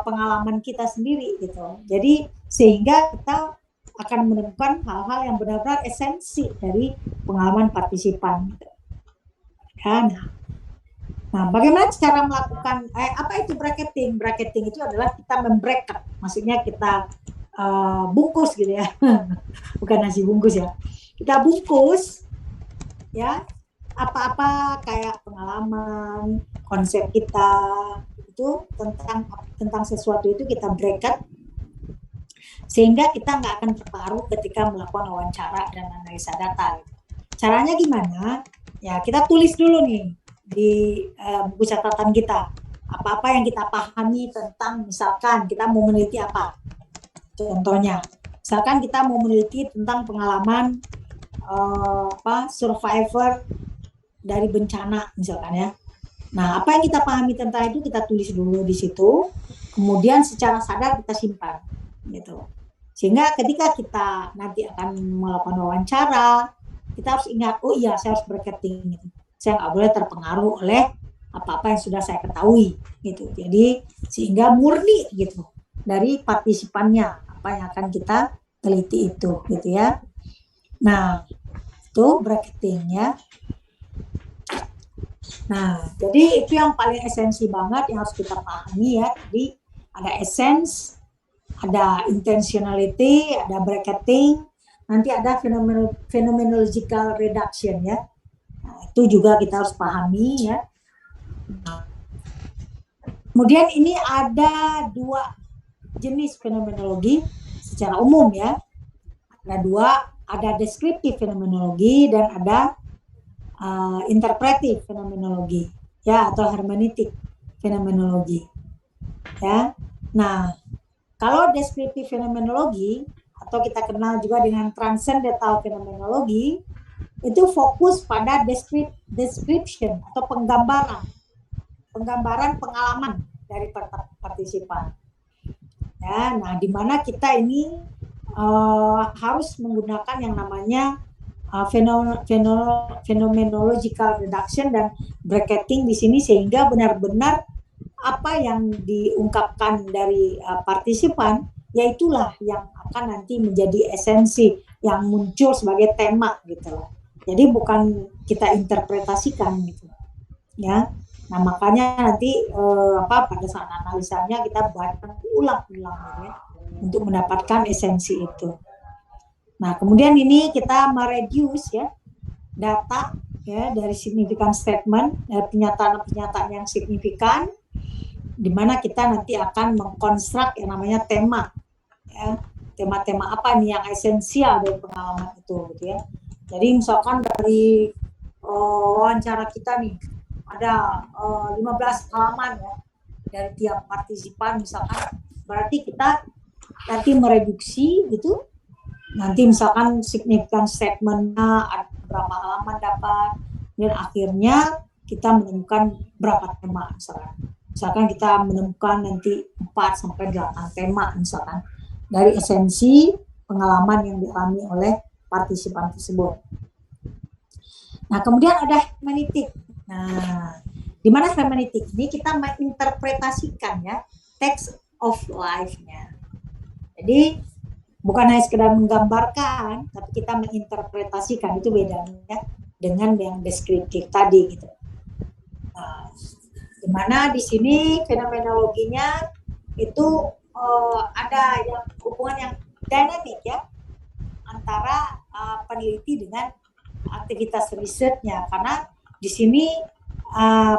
Speaker 1: pengalaman kita sendiri gitu. Jadi sehingga kita akan menemukan hal-hal yang benar-benar esensi dari pengalaman partisipan. Nah, bagaimana cara melakukan apa itu bracketing? Bracketing itu adalah kita membracket, maksudnya kita bungkus gitu ya, bukan nasi bungkus ya. Kita bungkus ya apa-apa kayak pengalaman, konsep kita itu tentang sesuatu itu kita bracket sehingga kita nggak akan terpengaruh ketika melakukan wawancara dan analisa data. Caranya gimana? Ya kita tulis dulu nih di buku catatan kita apa-apa yang kita pahami tentang, misalkan kita mau meneliti apa. Contohnya, misalkan kita mau meneliti tentang pengalaman survivor dari bencana misalkan ya. Nah, apa yang kita pahami tentang itu kita tulis dulu di situ, kemudian secara sadar kita simpan gitu. Sehingga ketika kita nanti akan melakukan wawancara, kita harus ingat, oh iya saya harus bracketing gitu. Saya nggak boleh terpengaruh oleh apa-apa yang sudah saya ketahui gitu. Jadi sehingga murni gitu dari partisipannya apa yang akan kita teliti itu gitu ya. Nah, itu bracketingnya. Nah, jadi itu yang paling esensi banget yang harus kita pahami ya. Jadi ada essence, ada intentionality, ada bracketing, nanti ada phenomenological reduction ya. Nah, itu juga kita harus pahami ya. Nah, kemudian ini ada dua jenis fenomenologi secara umum ya. Ada dua, ada deskriptif fenomenologi dan ada interpretif fenomenologi ya, atau hermeneutik fenomenologi ya. Nah, kalau deskriptif fenomenologi atau kita kenal juga dengan transcendental fenomenologi itu fokus pada description atau penggambaran pengalaman dari partisipan ya. Nah, di mana kita ini harus menggunakan yang namanya phenomenological reduction dan bracketing di sini, sehingga benar-benar apa yang diungkapkan dari partisipan yaitulah yang akan nanti menjadi esensi yang muncul sebagai tema gitu loh. Jadi bukan kita interpretasikan gitu ya. Nah, makanya nanti pada saat analisanya kita bacakan ulang-ulang ya, untuk mendapatkan esensi itu. Nah, kemudian ini kita mereduce ya data ya dari significant statement, pernyataan-pernyataan yang signifikan, di mana kita nanti akan mengkonstruk yang namanya tema ya. Tema-tema apa nih yang esensial dari pengalaman itu gitu ya. Jadi misalkan dari wawancara kita nih ada 15 halaman ya dari tiap partisipan misalkan, berarti kita nanti mereduksi gitu. Nanti misalkan significant statement-nya ada berapa halaman dapat, dan akhirnya kita menemukan berapa tema misalkan. Misalkan kita menemukan nanti 4-8 tema misalkan dari esensi pengalaman yang dialami oleh partisipan tersebut. Nah, kemudian ada hermeneutik. Nah, di mana hermeneutik ini kita menginterpretasikan ya text of life-nya. Jadi bukan hanya sekedar menggambarkan, tapi kita menginterpretasikan. Itu bedanya dengan yang deskriptif tadi gitu. Nah, dimana di sini fenomenologinya itu ada yang hubungan yang dynamic ya antara peneliti dengan aktivitas risetnya, karena di sini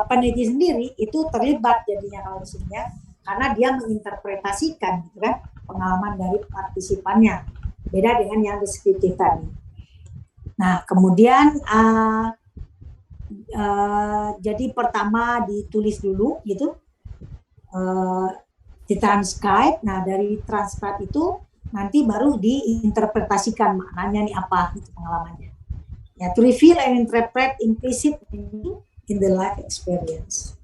Speaker 1: peneliti sendiri itu terlibat jadinya kalau di sini ya, karena dia menginterpretasikan gitu kan pengalaman dari partisipannya, beda dengan yang deskriptif tadi. Nah kemudian jadi pertama ditulis dulu gitu, ditranscribe. Nah dari transcribe itu nanti baru diinterpretasikan maknanya nih apa gitu pengalamannya. Ya, to reveal and interpret implicit in the life experience.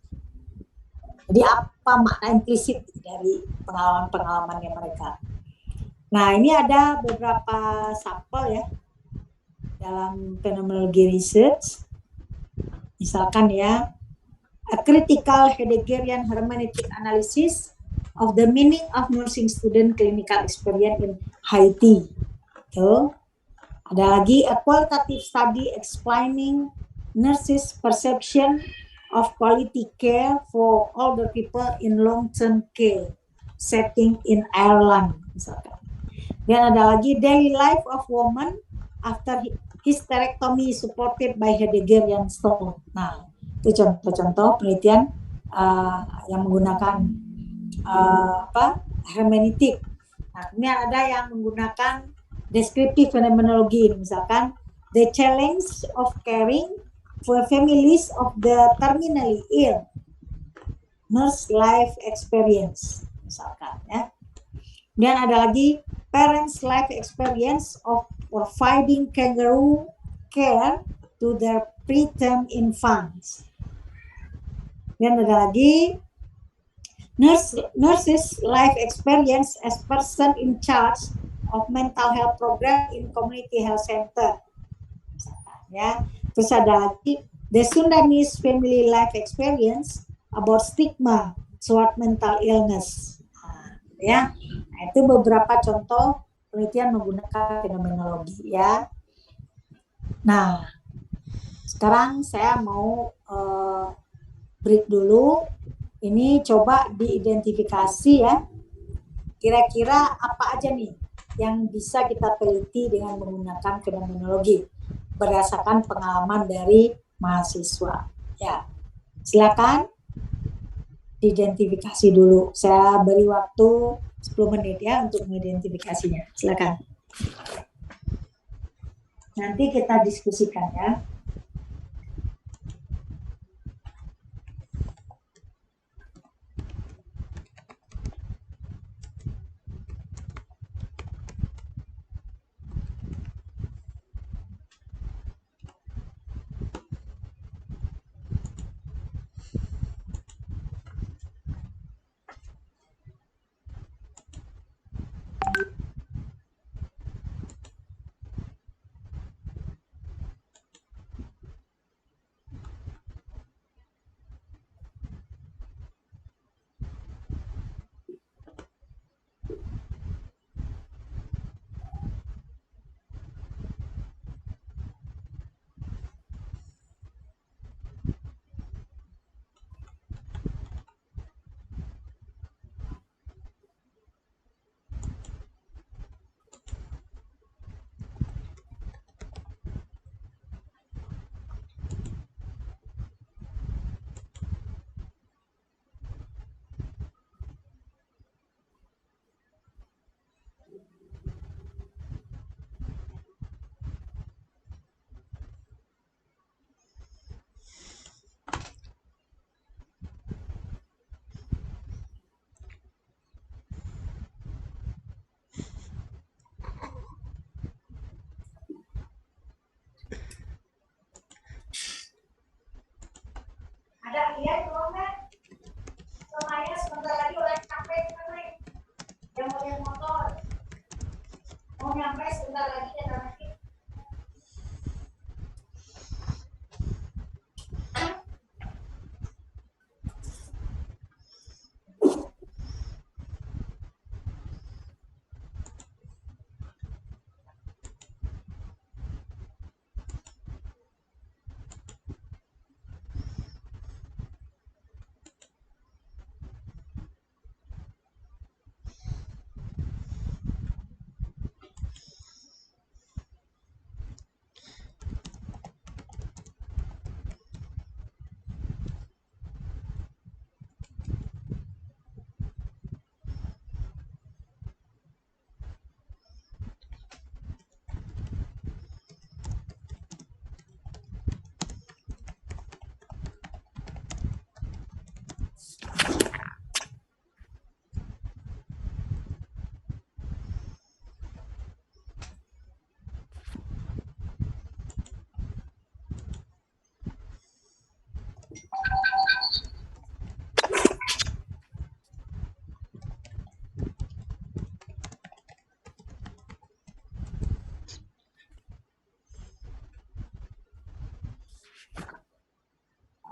Speaker 1: Jadi apa makna implisit dari pengalaman-pengalamannya mereka. Nah ini ada beberapa sampel ya dalam fenomenologi research. Misalkan ya, a critical Heideggerian hermeneutic analysis of the meaning of nursing student clinical experience in Haiti. Tuh. Ada lagi a qualitative study explaining nurses' perception of quality care for older people in long-term care setting in Ireland, misalkan. Dan ada lagi daily life of woman after hysterectomy supported by Heideggerian thought. Nah, itu contoh-contoh penelitian yang menggunakan hermeneutik. Nah, ini ada yang menggunakan descriptive phenomenology, misalkan the challenge of caring for families of the terminally ill, nurse life experience, misalkan ya. Dan ada lagi parents life experience of providing kangaroo care to their preterm infants. Dan ada lagi nurses life experience as person in charge of mental health program in community health center, misalkan ya. Terus ada lagi the Sundanese family life experience about stigma toward mental illness. Ya, nah, itu beberapa contoh penelitian menggunakan fenomenologi ya. Nah, sekarang saya mau break dulu. Ini coba diidentifikasi ya. Kira-kira apa aja nih yang bisa kita teliti dengan menggunakan fenomenologi berdasarkan pengalaman dari mahasiswa. Ya, silakan diidentifikasi dulu. Saya beri waktu 10 menit ya untuk mengidentifikasinya. Silakan. Nanti kita diskusikan ya. Ada lihat belum kan? Semuanya sebentar lagi udah sampai kan? Yang mau yang motor mau nyampe sebentar lagi ya nanti.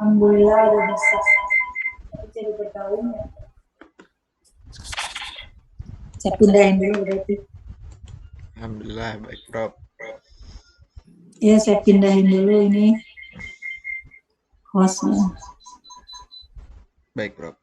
Speaker 1: Alhamdulillah udah bisa. Jadi bergaul ya. Saya pindahin dulu berarti.
Speaker 7: Alhamdulillah baik Prof.
Speaker 1: Ya, saya pindahin dulu ini hostnya.
Speaker 7: Baik Prof.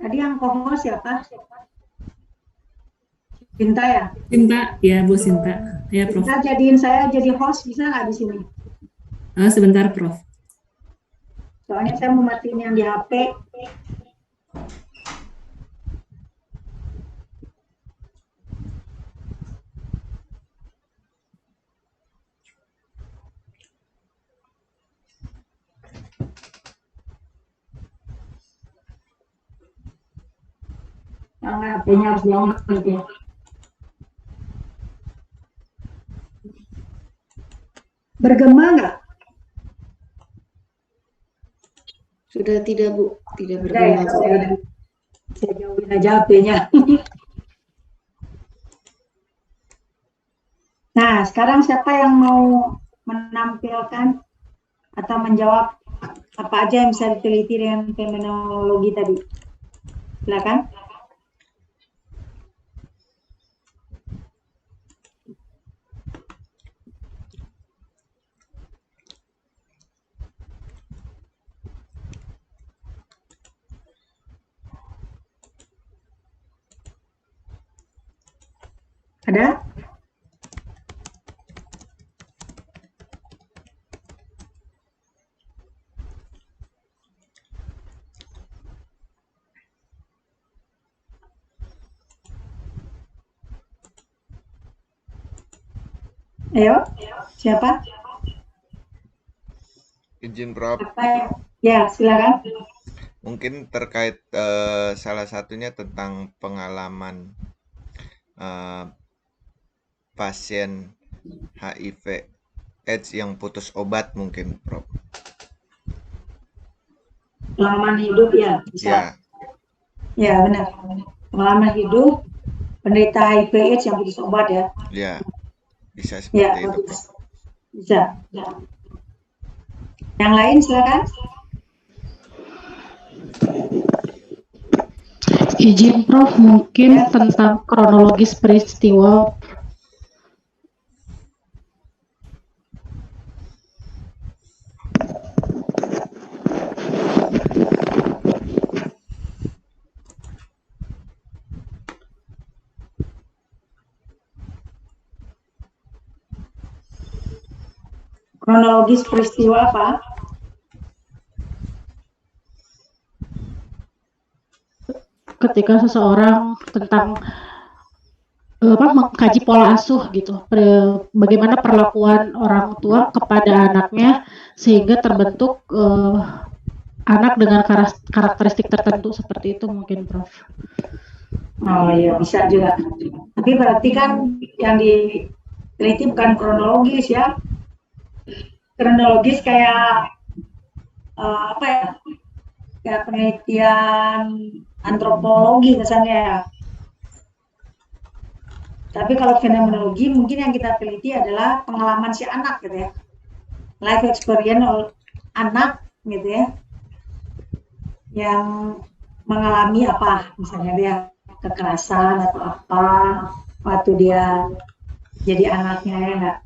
Speaker 1: Tadi yang co-host siapa? Cinta ya?
Speaker 3: Sinta, ya Bu Sinta. Ya Prof.
Speaker 1: Cinta jadiin saya jadi host bisa nggak di sini?
Speaker 3: Sebentar Prof.
Speaker 1: Soalnya saya mau matiin yang di HP. Yang HP-nya harus diangkat gitu ya. Bergema nggak?
Speaker 2: Sudah tidak Bu, tidak
Speaker 1: Udah ya,
Speaker 2: bergema.
Speaker 1: saya jauhin aja HP-nya. Nah, sekarang siapa yang mau menampilkan atau menjawab apa aja yang bisa diteliti dengan fenomenologi tadi? Silakan. Ada? Ayo, siapa?
Speaker 7: Izin Prof.
Speaker 1: Ya, silakan.
Speaker 7: Mungkin terkait salah satunya tentang pengalaman pasien HIV AIDS yang putus obat mungkin Prof.
Speaker 1: Pengalaman hidup ya, bisa.
Speaker 7: Ya,
Speaker 1: Ya, benar. Pengalaman hidup penderita HIV AIDS yang putus obat ya.
Speaker 7: ya. Bisa
Speaker 1: Ya,
Speaker 7: seperti itu
Speaker 1: bagus.
Speaker 7: Prof.
Speaker 1: Bisa. Ya. Yang lain silakan.
Speaker 8: Izin Prof, mungkin tentang kronologis peristiwa.
Speaker 1: Kronologis peristiwa apa?
Speaker 8: Ketika seseorang tentang mengkaji pola asuh gitu, bagaimana perlakuan orang tua kepada anaknya sehingga terbentuk anak dengan karakteristik tertentu seperti itu mungkin, Prof.
Speaker 1: Oh iya, bisa juga. Tapi berarti kan yang diteliti bukan kronologis ya. Kronologis kayak apa ya? Kayak penelitian antropologi misalnya ya. Tapi kalau fenomenologi mungkin yang kita teliti adalah pengalaman si anak gitu ya. Life experience anak gitu ya. Yang mengalami apa, misalnya dia kekerasan atau apa waktu dia jadi anaknya ya enggak?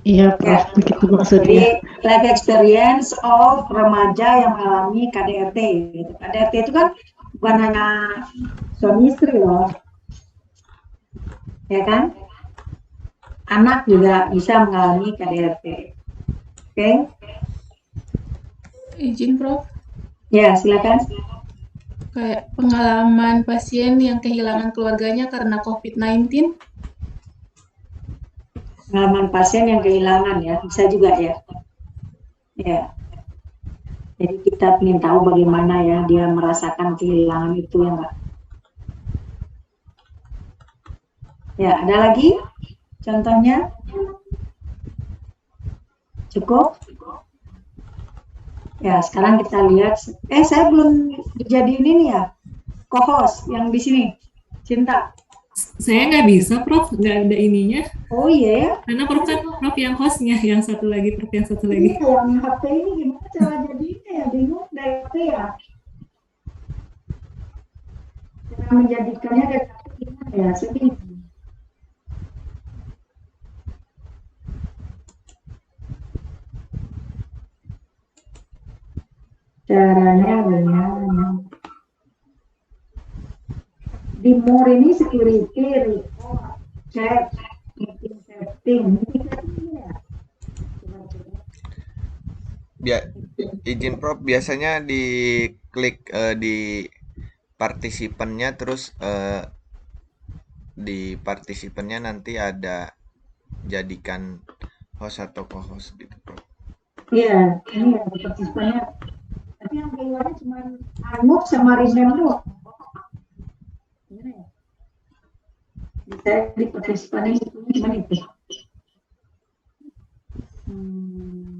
Speaker 8: Iya, Prof, begitu maksudnya.
Speaker 1: Jadi life experience of remaja yang mengalami KDRT gitu. KDRT itu kan bukan hanya suami istri loh, ya kan? Anak juga bisa mengalami KDRT. Oke?
Speaker 9: Izin, Prof.
Speaker 1: Ya, silakan.
Speaker 9: Kayak pengalaman pasien yang kehilangan keluarganya karena COVID-19.
Speaker 1: Pengalaman pasien yang kehilangan ya, bisa juga ya. Ya. Jadi kita ingin tahu bagaimana ya dia merasakan kehilangan itu ya Mbak. Ya, ada lagi contohnya? Cukup? Ya, sekarang kita lihat. Saya belum dijadiin ini ya, co-host yang di sini, Cinta.
Speaker 3: Saya nggak bisa, Prof, nggak ada ininya.
Speaker 1: Oh iya ya?
Speaker 3: Karena Prof kan Prof yang hostnya, yang satu lagi, Prof yang satu lagi.
Speaker 1: Iya, yang HP ini gimana cara jadinya ya? Bingung dari HP ya? Cara menjadikannya dari HP gimana ya? Sedih. Caranya bagaimana? Di more ini security, report, check, meeting setting,
Speaker 7: Izin Prof, biasanya diklik di partisipannya, terus di partisipannya nanti ada jadikan host atau co-host gitu, Prof.
Speaker 1: Iya, ini ada partisipannya. Tapi yang keluarnya cuma Anuk sama Remember. Gimana ya? Bisa di partisipannya itu gimana itu?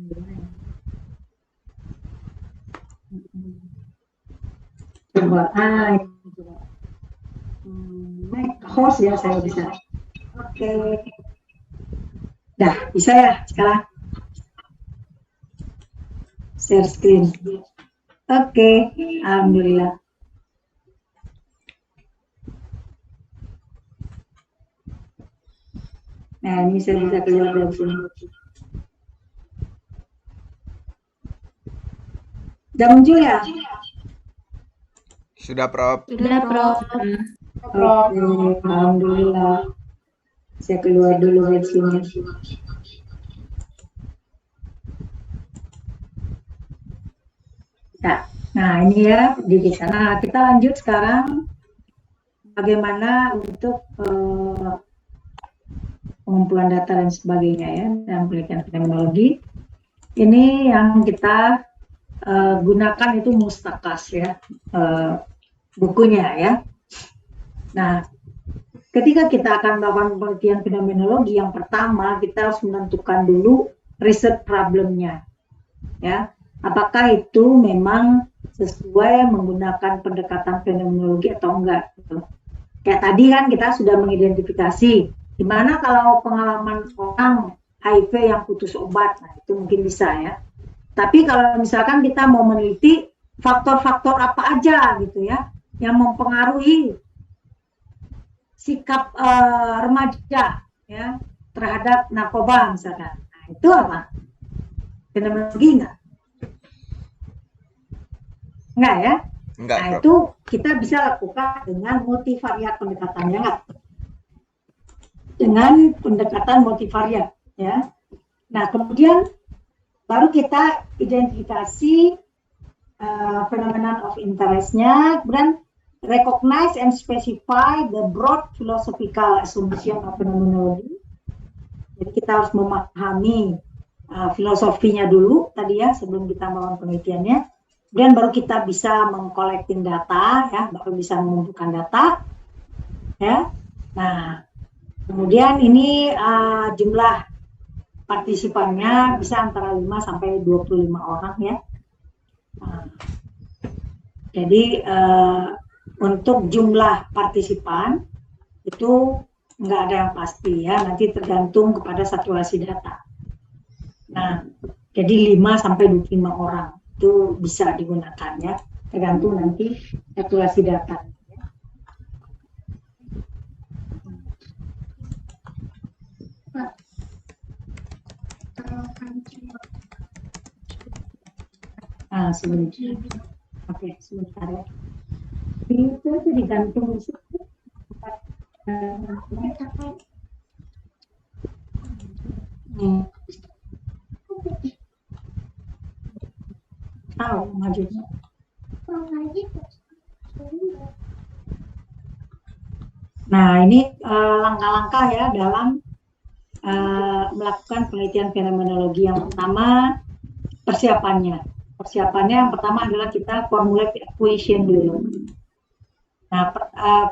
Speaker 1: Gimana ya? Coba, itu coba. Host ya saya bisa. Oke. Dah, bisa ya sekarang? Share screen. Oke, alhamdulillah. Nah, ini saya bisa keluar dari sini. Udah muncul ya?
Speaker 7: Sudah, Prof.
Speaker 9: Sudah, Prof.
Speaker 1: Oke, alhamdulillah. Saya keluar dulu dari sini. Nah, ini ya di sana. Kita lanjut sekarang bagaimana untuk pengumpulan data dan sebagainya ya, dan penelitian fenomenologi. Ini yang kita gunakan itu Mustakas ya, bukunya ya. Nah, ketika kita akan melakukan penelitian fenomenologi, yang pertama kita harus menentukan dulu riset problemnya ya. Apakah itu memang sesuai menggunakan pendekatan fenomenologi atau enggak gitu. Kayak tadi kan kita sudah mengidentifikasi gimana kalau pengalaman orang HIV yang putus obat, nah itu mungkin bisa ya. Tapi kalau misalkan kita mau meneliti faktor-faktor apa aja gitu ya yang mempengaruhi sikap remaja ya terhadap narkoba misalkan, nah itu apa? Fenomenologi enggak ya?
Speaker 7: Enggak,
Speaker 1: Nah
Speaker 7: Prof.
Speaker 1: itu kita bisa lakukan dengan multivariat pendekatannya enggak? Dengan pendekatan multivariat. ya. Nah, kemudian baru kita identifikasi phenomenon of interest-nya, kemudian recognize and specify the broad philosophical assumption of phenomenology. Jadi kita harus memahami filosofinya dulu tadi ya sebelum kita melakukan penelitiannya. Kemudian baru kita bisa mengkolektin data ya, baru bisa mengumpulkan data ya. Nah, kemudian ini jumlah partisipannya bisa antara 5 sampai 25 orang ya. Nah, jadi untuk jumlah partisipan itu nggak ada yang pasti ya, nanti tergantung kepada saturasi data. Nah, jadi 5 sampai 25 orang itu bisa digunakan ya, tergantung nanti saturasi data. Sebentar. Oke, sebentar ya. Itu digantung di situ. Tahu majunya. Nah, ini langkah-langkah ya dalam melakukan penelitian fenomenologi. Yang pertama, persiapannya. Persiapannya yang pertama adalah kita formulate equation dulu. Nah,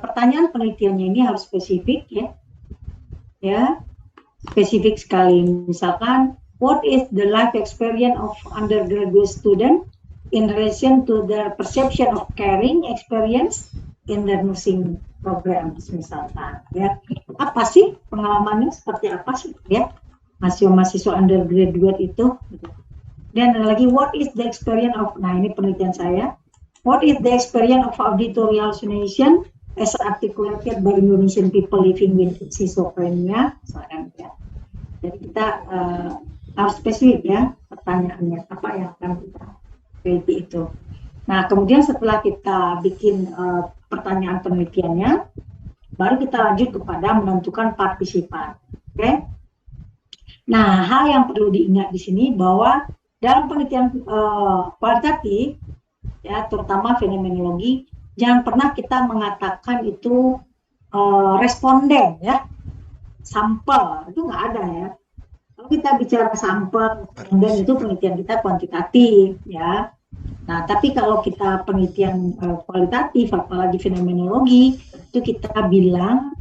Speaker 1: pertanyaan penelitiannya ini harus spesifik ya, spesifik sekali. Misalkan, what is the life experience of undergraduate student in relation to their perception of caring experience in their nursing programs, misalkan ya. Apa sih pengalamannya, seperti apa sih ya mahasiswa undergraduate itu. Dan ada lagi, what is the experience of, nah ini penelitian saya, what is the experience of auditory hallucination as articulated by Indonesian people living with schizophrenia, misalkan ya. Jadi kita harus spesifik ya pertanyaannya, apa yang akan kita teliti itu. Nah, kemudian setelah kita bikin pertanyaan penelitiannya, baru kita lanjut kepada menentukan partisipan. Oke? Nah, hal yang perlu diingat di sini bahwa dalam penelitian kualitatif, ya terutama fenomenologi, jangan pernah kita mengatakan itu responden ya, sampel itu nggak ada ya. Kalau kita bicara sampel, responden itu penelitian kita kuantitatif ya. Nah, tapi kalau kita penelitian kualitatif, apalagi fenomenologi, itu kita bilang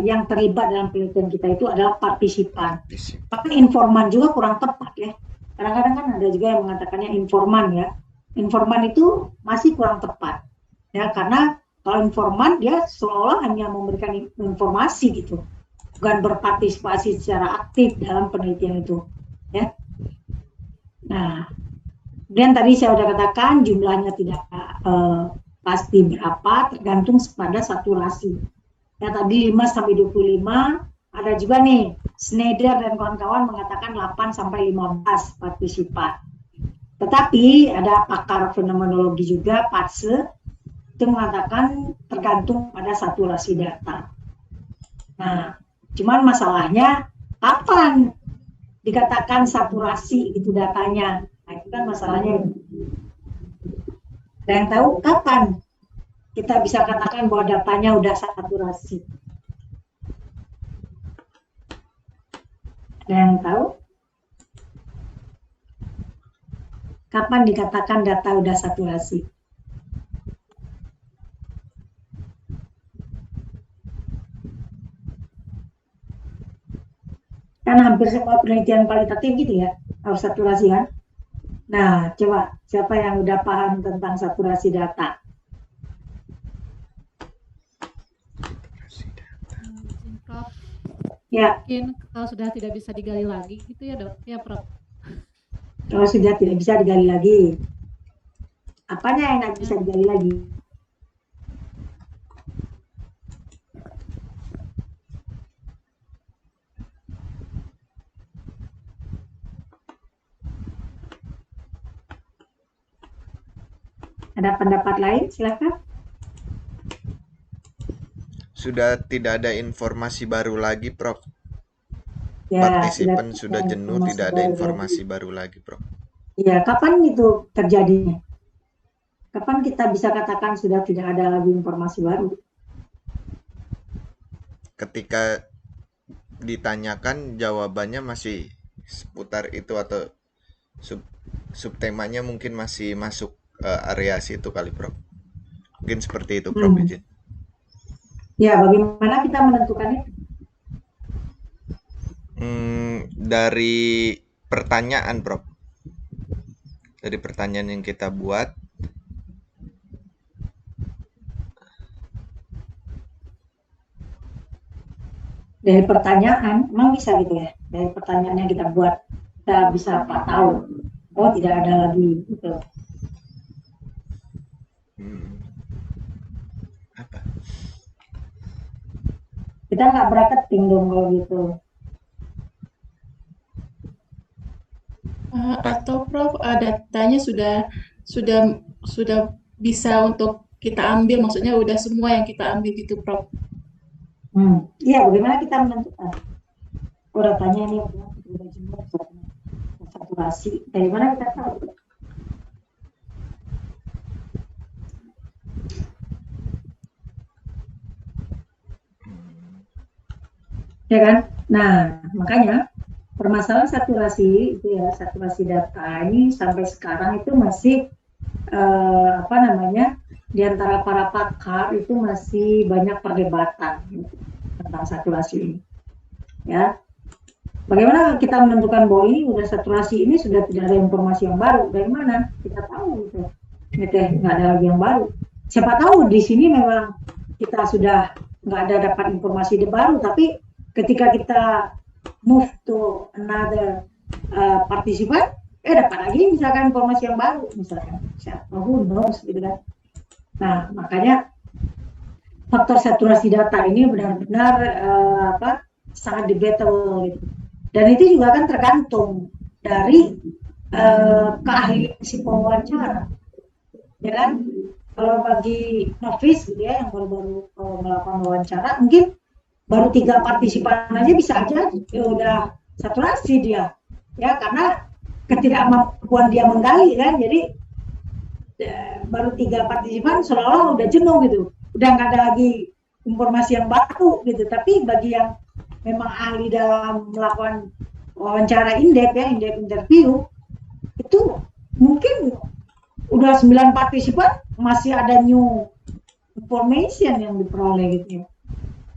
Speaker 1: yang terlibat dalam penelitian kita itu adalah partisipan. Tapi informan juga kurang tepat ya. Kadang-kadang kan ada juga yang mengatakannya informan ya. Informan itu masih kurang tepat ya, karena kalau informan dia seolah hanya memberikan informasi gitu, bukan berpartisipasi secara aktif dalam penelitian itu ya. Nah, kemudian tadi saya sudah katakan jumlahnya tidak pasti berapa, tergantung pada saturasi. Ya tadi 5 sampai 25, ada juga nih Schneider dan kawan-kawan mengatakan 8 sampai 15 partisipan. Tetapi ada pakar fenomenologi juga, Patse, itu mengatakan tergantung pada saturasi data. Nah, cuman masalahnya kapan dikatakan saturasi itu datanya? Nah, itu kan masalahnya. Dan tahu kapan kita bisa katakan bahwa datanya udah saturasi? Ada yang tahu? Kapan dikatakan data udah saturasi? Kan hampir semua penelitian kualitatif gitu ya, harus saturasi kan? Nah, coba siapa yang udah paham tentang saturasi data?
Speaker 8: Prof.
Speaker 1: Ya.
Speaker 8: Mungkin kalau sudah tidak bisa digali lagi gitu ya dok, ya Prof.
Speaker 1: Kalau sudah tidak bisa digali lagi, apanya yang nggak bisa digali lagi? Ada pendapat lain? Silakan.
Speaker 7: Sudah tidak ada informasi baru lagi, Prof.
Speaker 1: Ya,
Speaker 7: partisipan sudah
Speaker 1: ada
Speaker 7: jenuh,
Speaker 1: informasi
Speaker 7: tidak ada
Speaker 1: baru
Speaker 7: informasi baru lagi, Prof.
Speaker 1: Ya, kapan itu terjadinya? Kapan kita bisa katakan sudah tidak ada lagi informasi baru?
Speaker 7: Ketika ditanyakan jawabannya masih seputar itu atau subtemanya mungkin masih masuk area situ kali, Prof. Mungkin seperti itu, Prof. Izin.
Speaker 1: Ya, bagaimana kita menentukannya?
Speaker 7: Dari pertanyaan, Prof. Dari pertanyaan yang kita buat.
Speaker 1: Dari pertanyaan, emang bisa gitu ya? Dari pertanyaan yang kita buat, kita bisa tahu, oh tidak ada lagi gitu.
Speaker 7: Apa?
Speaker 1: Kita nggak bracketing dong kalau gitu.
Speaker 9: Atau Prof, datanya sudah bisa untuk kita ambil, maksudnya udah semua yang kita ambil gitu, Prof.
Speaker 1: Iya, bagaimana kita menentukan? Oh, datanya ini udah jenuh, saturasi. Dari mana kita tahu? Ya kan? Nah, makanya permasalahan saturasi itu ya, saturasi data ini sampai sekarang itu masih di antara para pakar itu masih banyak perdebatan tentang saturasi ini. Ya, bagaimana kita menentukan bahwa ini udah saturasi ini sudah tidak ada informasi yang baru? Dari mana kita tahu itu? Nggak ada lagi yang baru. Siapa tahu di sini memang kita sudah nggak ada dapat informasi baru, tapi ketika kita move to another participant, dapat lagi misalkan informasi yang baru, misalkan siapa who knows gitu kan. Nah, makanya faktor saturasi data ini benar-benar sangat debatable gitu. Dan itu juga kan tergantung dari keahlian si pewawancara. Ya kan? Kalau bagi novice gitu ya, yang baru-baru melakukan wawancara, mungkin baru 3 partisipan aja bisa aja udah saturasi dia. Ya, karena ketidakmampuan dia menggali kan, jadi baru 3 partisipan seolah-olah udah jenuh gitu, udah nggak ada lagi informasi yang baru gitu. Tapi bagi yang memang ahli dalam melakukan wawancara in-depth ya, in-depth interview, itu mungkin udah 9 partisipan masih ada new information yang diperoleh gitu ya.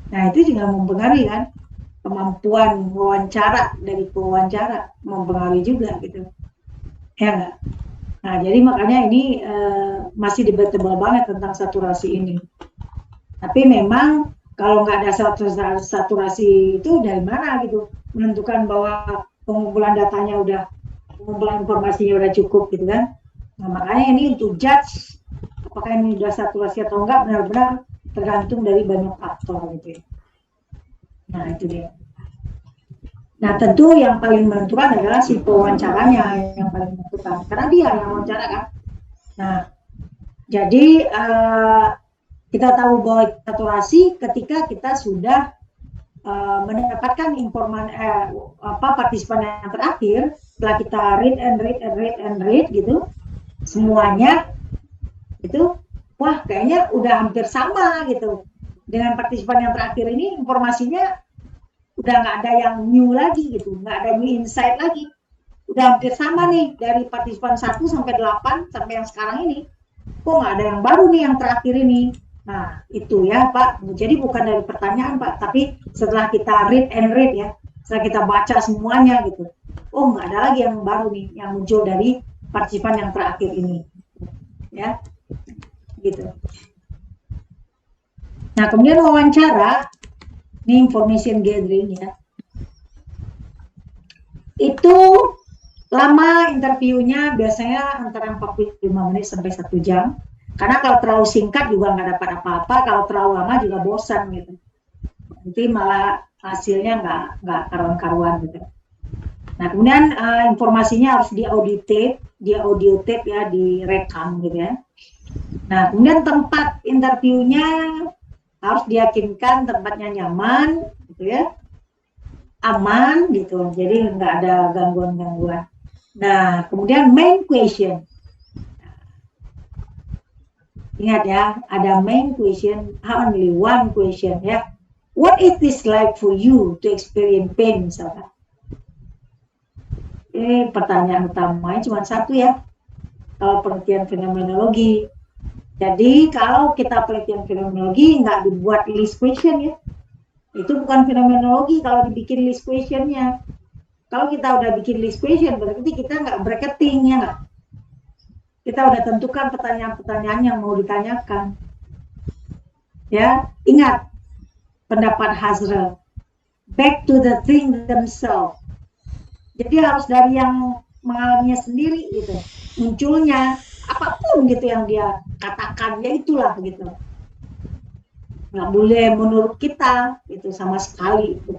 Speaker 1: Nah, itu juga mempengaruhi kan, kemampuan wawancara dari pewawancara mempengaruhi juga gitu, ya nggak? Nah, jadi makanya ini masih debatable banget tentang saturasi ini. Tapi memang kalau nggak ada saturasi itu dari mana gitu menentukan bahwa pengumpulan datanya udah, pengumpulan informasinya udah cukup gitu kan. Nah, makanya ini untuk judge apakah ini udah saturasi atau enggak benar-benar tergantung dari banyak faktor gitu ya. Nah, itu dia. Nah, tentu yang paling menentukan adalah si pewawancaranya yang paling menentukan, karena dia yang wawancara kan. Nah, jadi kita tahu bahwa saturasi ketika kita sudah mendapatkan partisipan yang terakhir, setelah kita read gitu, semuanya itu, wah kayaknya udah hampir sama gitu. Dengan partisipan yang terakhir ini informasinya udah nggak ada yang new lagi gitu, nggak ada new insight lagi, udah hampir sama nih dari partisipan 1 sampai 8 sampai yang sekarang ini, kok nggak ada yang baru nih yang terakhir ini. Nah, itu ya Pak, jadi bukan dari pertanyaan Pak, tapi setelah kita read ya, setelah kita baca semuanya gitu, oh nggak ada lagi yang baru nih yang muncul dari partisipan yang terakhir ini ya, gitu. Nah, kemudian wawancara, ini information gathering ya. Itu lama interviewnya biasanya antara 45 menit sampai 1 jam. Karena kalau terlalu singkat juga nggak dapat apa-apa, kalau terlalu lama juga bosan gitu. Nanti malah hasilnya nggak karuan-karuan gitu. Nah, kemudian informasinya harus audio tape ya, direkam gitu ya. Nah, kemudian tempat interviewnya harus diyakinkan tempatnya nyaman, gitu ya. aman gitu, jadi nggak ada gangguan-gangguan. Nah, kemudian main question. Ingat ya, ada main question, only one question ya. What is this like for you to experience pain misalkan? Pertanyaan utamanya cuma satu ya, kalau penelitian fenomenologi. Jadi kalau kita penelitian fenomenologi nggak dibuat list question ya, itu bukan fenomenologi kalau dibikin list questionnya. Kalau kita udah bikin list question, berarti kita nggak bracketing ya nggak? Kita udah tentukan pertanyaan-pertanyaan yang mau ditanyakan. Ya, ingat pendapat Husserl. Back to the thing themselves. Jadi harus dari yang mengalaminya sendiri gitu. Munculnya apapun gitu yang dia katakan, ya itulah gitu. Nggak boleh menurut kita itu sama sekali itu.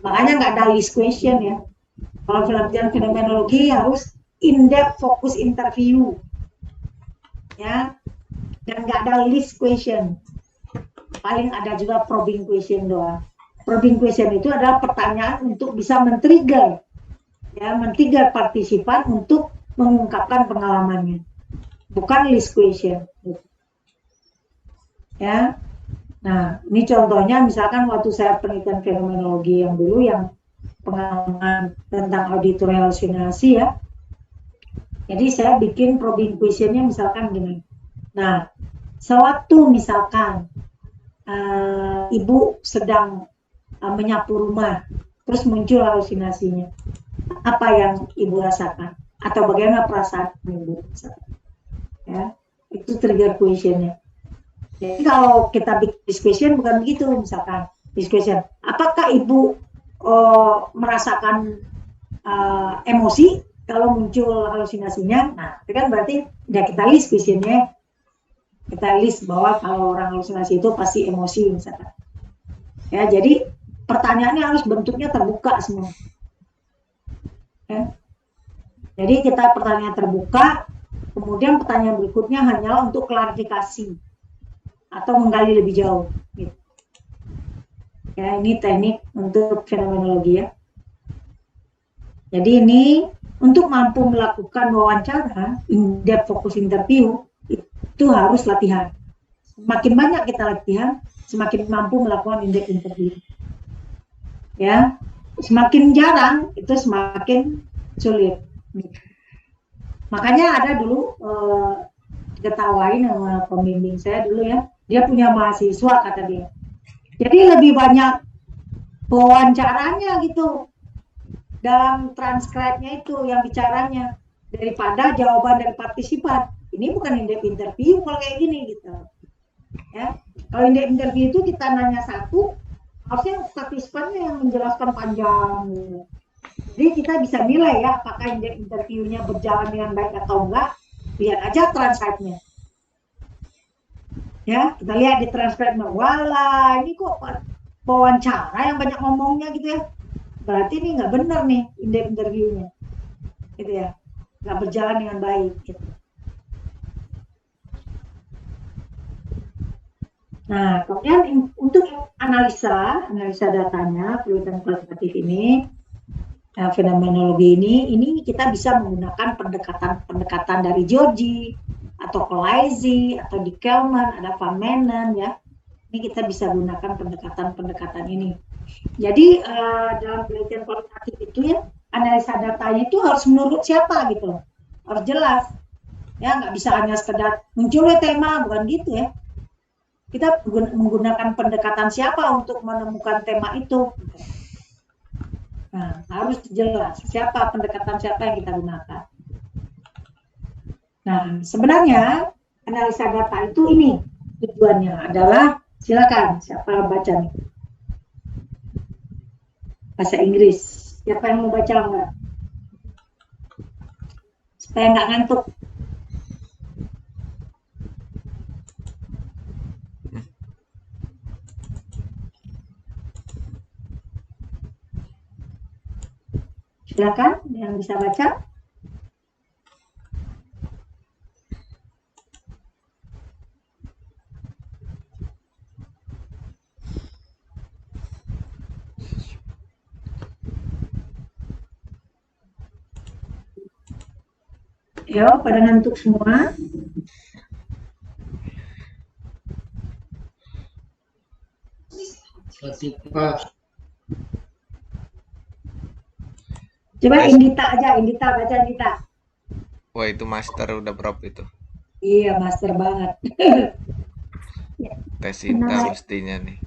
Speaker 1: Makanya nggak ada list question ya. Kalau penelitian fenomenologi harus in-depth fokus interview. Ya, dan nggak ada list question. Paling ada juga probing question doang. Probing question itu adalah pertanyaan untuk bisa men-trigger partisipan untuk mengungkapkan pengalamannya, bukan list question. Ya, nah ini contohnya misalkan waktu saya penelitian fenomenologi yang dulu yang pengalaman tentang auditory halusinasi ya. Jadi saya bikin probing questionnya misalkan gini. Nah, sewaktu misalkan ibu sedang menyapu rumah, terus muncul halusinasinya, apa yang ibu rasakan? Atau bagaimana perasaan ibu rasakan? Ya, itu trigger questionnya. Jadi kalau kita bikin question bukan begitu, misalkan question, apakah ibu merasakan emosi kalau muncul halusinasinya? Nah, itu kan berarti udah kita list questionnya, kita list bahwa kalau orang halusinasi itu pasti emosi misalkan. Ya, jadi pertanyaannya harus bentuknya terbuka semua. Ya. Jadi kita pertanyaan terbuka, kemudian pertanyaan berikutnya hanyalah untuk klarifikasi atau menggali lebih jauh. Gitu. Ya, ini teknik untuk fenomenologi ya. Jadi ini untuk mampu melakukan wawancara, in-depth focus interview, itu harus latihan. Semakin banyak kita latihan, semakin mampu melakukan in-depth interview. Ya, semakin jarang itu semakin sulit. Makanya ada dulu diketawain sama pembimbing saya dulu ya, dia punya mahasiswa kata dia. Jadi lebih banyak wawancaranya gitu dalam transkripnya itu yang bicaranya daripada jawaban dari partisipan. Ini bukan in-depth interview kalau kayak gini gitu. Ya, kalau in-depth interview itu kita nanya satu, harusnya partisipannya yang menjelaskan panjang. Gitu. Jadi kita bisa nilai ya apakah in-depth interviewnya berjalan dengan baik atau enggak. Lihat aja transkripnya. Ya, kita lihat di transkripnya. Walah, ini kok wawancara yang banyak ngomongnya gitu ya. Berarti ini nggak benar nih in-depth interviewnya, gitu ya, nggak berjalan dengan baik. Gitu. Nah, kemudian untuk analisa datanya, penelitian kualitatif ini, fenomenologi ini kita bisa menggunakan pendekatan dari Georgi atau Colizzi atau di Kelman, ada Van Manen ya. Ini kita bisa gunakan pendekatan ini. Jadi dalam penelitian kualitatif itu ya analisa datanya itu harus menurut siapa gitu, harus jelas ya, nggak bisa hanya sekedar munculnya tema, bukan gitu ya. Kita menggunakan pendekatan siapa untuk menemukan tema itu. Nah, harus jelas pendekatan siapa yang kita gunakan. Nah, sebenarnya analisa data itu ini tujuannya adalah, silakan siapa baca nih. Bahasa Inggris. Siapa yang mau baca enggak? Supaya nggak ngantuk. Silakan yang bisa baca. Yo, pada ngantuk semua. Coba Indita aja, Indita baca Indita.
Speaker 7: Wah, itu master udah Prof itu.
Speaker 1: Iya, master banget.
Speaker 7: Tesita mestinya nih.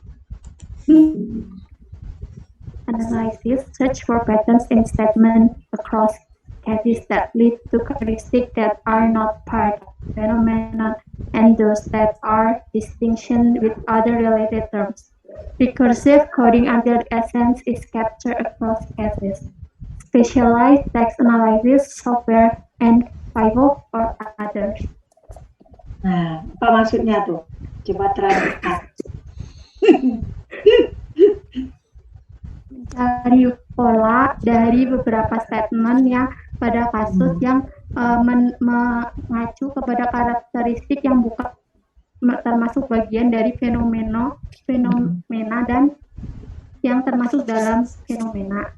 Speaker 10: Analysis search for patterns in statement across cases that lead to characteristics that are not part of phenomenon and those that are distinction with other related terms. Recursive coding until essence is captured across cases. Specialized text analysis software and Fivo or others.
Speaker 1: Nah, apa maksudnya tuh? Coba terangkan.
Speaker 10: Mencari pola dari beberapa statement yang pada kasus yang mengacu kepada karakteristik yang bukan termasuk bagian dari fenomena dan yang termasuk dalam fenomena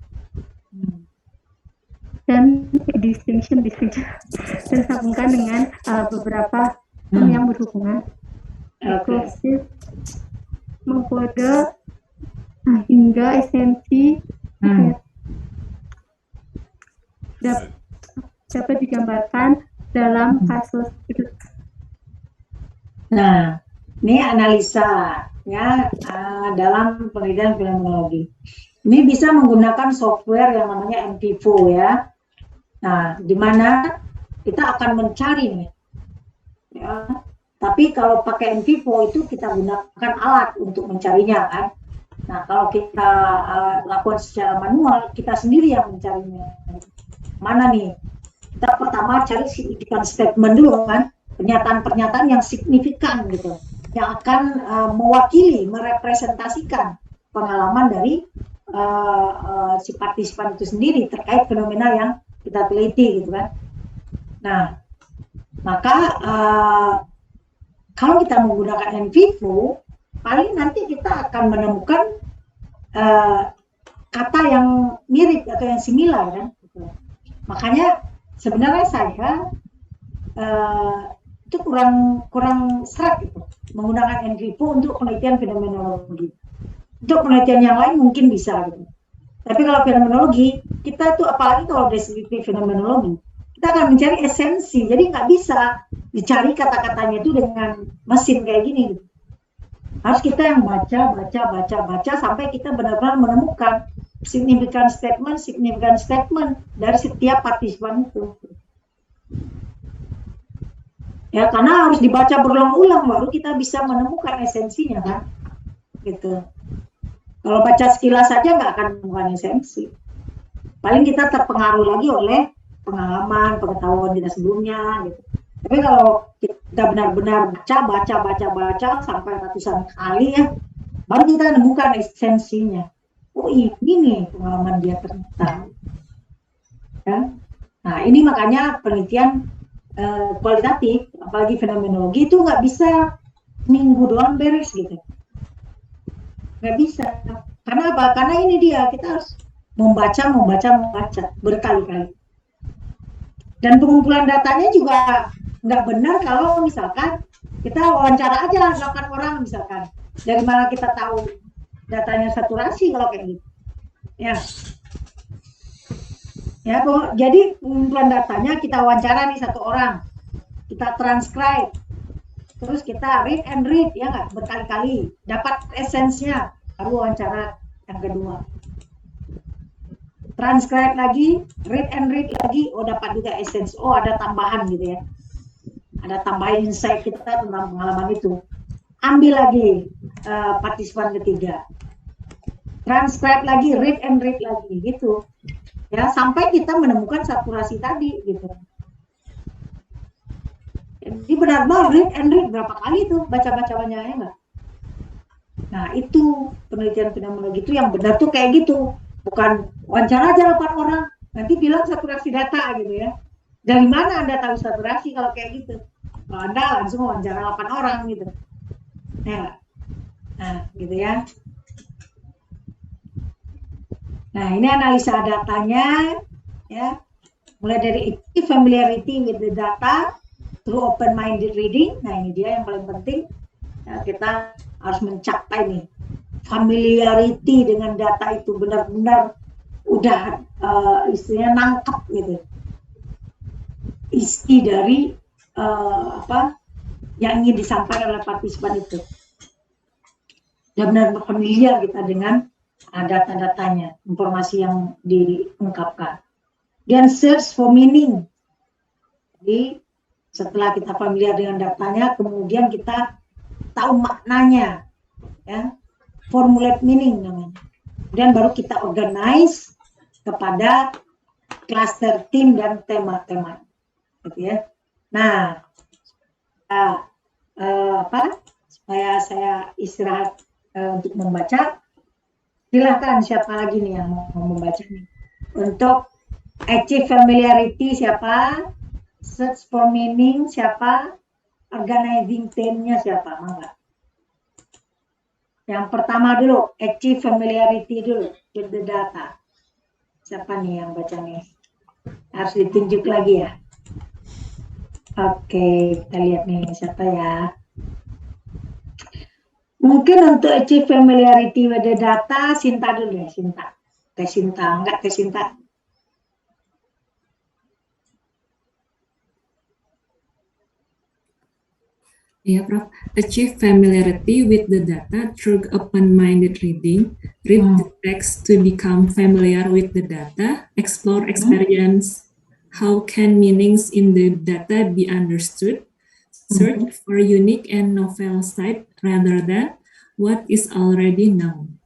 Speaker 10: dan distinction disambungkan dengan beberapa yang berhubungan eksklusif mengkode hingga esensi dapat digambarkan dalam kasus itu.
Speaker 1: Nah, ini analisa ya dalam penelitian fenomenologi. Ini bisa menggunakan software yang namanya NVivo ya. Nah, di mana kita akan mencari nih. Ya. Tapi kalau pakai NVivo itu kita gunakan alat untuk mencarinya kan. Nah, kalau kita lakukan secara manual, kita sendiri yang mencarinya. Mana nih? Kita pertama cari signifikan statement dulu kan. Pernyataan-pernyataan yang signifikan gitu, yang akan mewakili, merepresentasikan pengalaman dari si partisipan itu sendiri terkait fenomena yang kita teliti gitu kan. Nah, maka kalau kita menggunakan NVivo, paling nanti kita akan menemukan kata yang mirip atau yang similar kan. Gitu. Makanya sebenarnya saya itu kurang seret gitu menggunakan NVivo untuk penelitian fenomenologi. Untuk penelitian yang lain mungkin bisa gitu. Tapi kalau fenomenologi, kita tuh apalagi kalau deskriptif fenomenologi, kita akan mencari esensi. Jadi nggak bisa dicari kata-katanya itu dengan mesin kayak gini gitu. Harus kita yang baca sampai kita benar-benar menemukan signifikan statement dari setiap partisipan itu. Ya, karena harus dibaca berulang-ulang baru kita bisa menemukan esensinya kan, gitu. Kalau baca sekilas saja nggak akan menemukan esensi. Paling kita terpengaruh lagi oleh pengalaman, pengetahuan kita sebelumnya, gitu. Tapi kalau kita benar-benar baca sampai ratusan kali ya, baru kita menemukan esensinya. Oh ini nih pengalaman dia ternyata. Ya? Nah ini makanya penelitian kualitatif, apalagi fenomenologi itu nggak bisa minggu doang beres gitu, nggak bisa. Karena apa? Karena ini dia, kita harus membaca berkali-kali. Dan pengumpulan datanya juga nggak benar kalau misalkan kita wawancara aja 8 orang misalkan. Dari mana kita tahu datanya saturasi kalau kayak gitu? Ya, jadi pengumpulan datanya kita wawancara nih 1 orang, kita transcribe, terus kita read and read ya nggak, berkali-kali, dapat esensinya, baru wawancara yang kedua. Transcribe lagi, read and read lagi, oh dapat juga esensi, oh ada tambahan gitu ya, ada tambahan insight kita tentang pengalaman itu. Ambil lagi partisipan ketiga, transcribe lagi, read and read lagi gitu. Ya, sampai kita menemukan saturasi tadi gitu. Jadi benar-benar read and read berapa kali tuh baca-bacanya ya enggak? Nah itu penelitian fenomenologi itu yang benar tuh kayak gitu, bukan wawancara aja 8 orang nanti bilang saturasi data gitu ya. Dari mana Anda tahu saturasi kalau kayak gitu? Kalau Anda langsung wawancara 8 orang gitu. Ya. Nah gitu ya. Nah, ini analisa datanya, ya. mulai dari familiarity with the data through open-minded reading. Nah ini dia yang paling penting, ya, kita harus mencapai nih familiarity dengan data itu benar-benar udah istilahnya nangkep gitu isi dari apa yang ingin disampaikan oleh partisipan itu. Dan benar familiar kita dengan data-datanya, informasi yang diungkapkan. Dan search for meaning. Jadi setelah kita familiar dengan datanya, kemudian kita tahu maknanya, ya, formulate meaning namanya. Dan baru kita organize kepada cluster tim dan tema-tema, gitu ya. Nah, supaya saya istirahat untuk membaca, silahkan siapa lagi nih yang mau membaca nih. Untuk achieve familiarity siapa? Search for meaning siapa? Organizing theme-nya siapa? Mangga. Yang pertama dulu, achieve familiarity dulu with the data. Siapa nih yang baca nih? Harus ditunjuk lagi ya. Oke, kita lihat nih siapa ya. Mungkin untuk achieve familiarity with the data, Sinta dulu ya, Sinta. Sinta, enggak Sinta.
Speaker 3: Ya, Prof. Achieve familiarity with the data through open-minded reading. Read the text to become familiar with the data. Explore experience. How can meanings in the data be understood? Search for unique and novel sight rather than what is already known.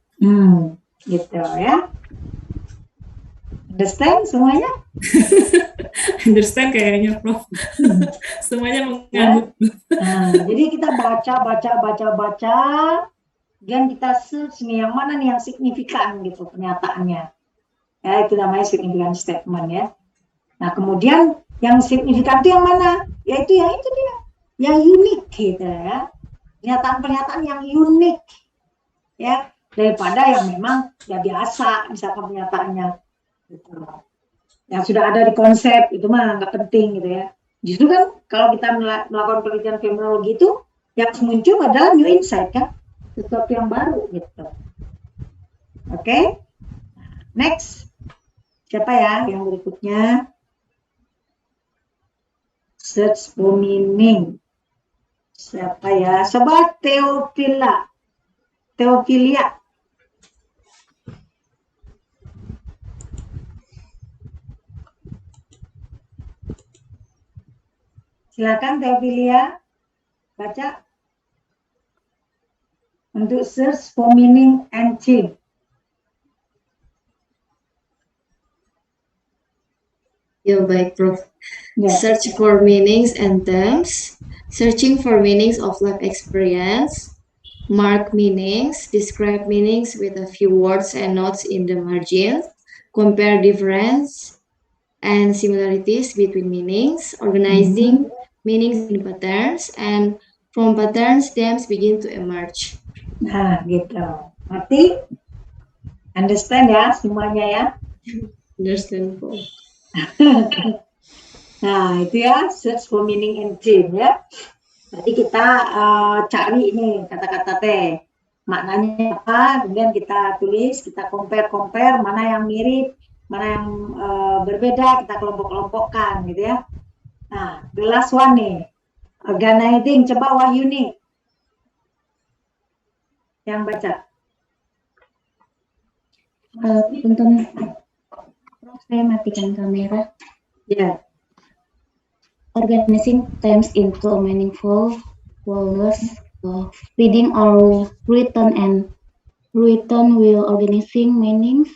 Speaker 1: Gitu ya. Understand semuanya?
Speaker 3: Understand kayaknya, Prof. Semuanya menganut.
Speaker 1: Nah, jadi kita baca, dan kita search nih yang mana nih yang signifikan gitu pernyataannya. Ya, itu namanya significant statement ya. Nah, kemudian yang signifikan itu yang mana? Yaitu yang itu dia, yang unik gitu ya. Pernyataan-pernyataan yang unik ya, daripada yang memang ya biasa misalkan pernyataannya gitu. Yang sudah ada di konsep itu mah nggak penting gitu ya. Justru kan kalau kita melakukan penelitian fenomenologi itu yang muncul adalah new insight kan, sesuatu yang baru gitu. Oke. Next, siapa ya yang berikutnya? Search for meaning. Siapa ya? Sobat Teofilia. Silakan Teofilia, baca untuk search for meaning and theme.
Speaker 2: Ya, baik, Prof.
Speaker 1: Ya.
Speaker 2: Search for meanings and themes. Searching for meanings of life experience. Mark meanings. Describe meanings with a few words and notes in the margins. Compare difference and similarities between meanings. Organizing meanings in patterns. And from patterns, themes begin to emerge.
Speaker 1: Nah, gitu. Ngerti? Understand ya semuanya ya?
Speaker 2: Understand, Prof.
Speaker 1: Nah, itu ya, search for meaning and theme ya. Jadi kita cari nih kata-kata teh, maknanya apa, kemudian kita tulis, kita compare, mana yang mirip, mana yang berbeda, kita kelompok-kelompokkan gitu ya. Nah, the last one nih, organizing, coba Wahyu nih yang baca.
Speaker 6: Tonton, saya matikan kamera.
Speaker 1: Ya.
Speaker 6: Organizing themes into a meaningful, flawless reading or written will organizing meanings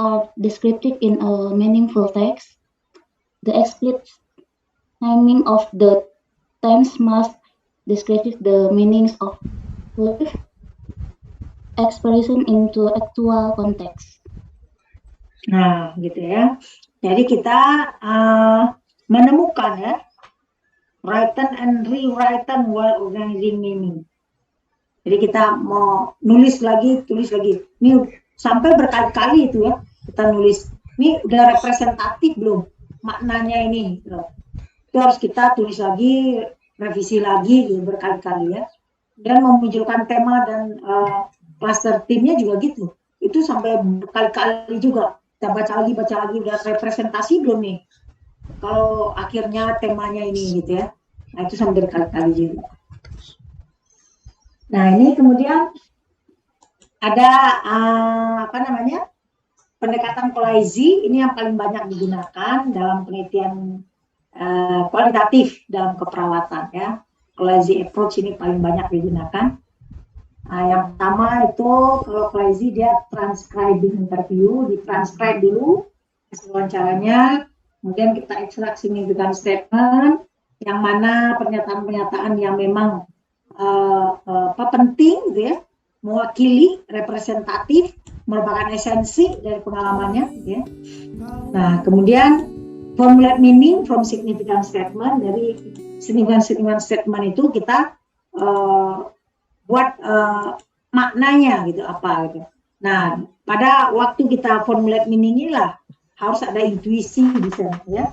Speaker 6: are descriptive in a meaningful text. The explicit naming of the themes must describe the meanings of life expression into actual context.
Speaker 1: Nah, gitu ya. Jadi kita menemukan ya, written and rewritten while organizing meaning. Jadi kita mau tulis lagi. Ini sampai berkali-kali itu ya, kita nulis ini udah representatif belum maknanya ini gitu. Itu harus kita tulis lagi, revisi lagi gitu, berkali-kali ya, dan memunculkan tema dan cluster timnya juga gitu, itu sampai berkali-kali juga kita baca lagi udah representasi belum nih kalau akhirnya temanya ini gitu ya. Nah itu sampai berkali-kali juga. Nah ini kemudian ada pendekatan Kolaizi, ini yang paling banyak digunakan dalam penelitian kualitatif dalam keperawatan ya. Kolaizi approach ini paling banyak digunakan. Nah, yang pertama itu kalau Kolaizi dia transcribing interview, ditranscribe dulu wawancaranya, kemudian kita ekstrak significant statement, yang mana pernyataan-pernyataan yang memang penting gitu ya, mewakili, representatif, merupakan esensi dari pengalamannya gitu ya. Nah kemudian formulate meaning from significant statement, dari significant statement itu kita buat maknanya gitu apa gitu. Nah pada waktu kita formulate meaning inilah harus ada intuisi di sana ya.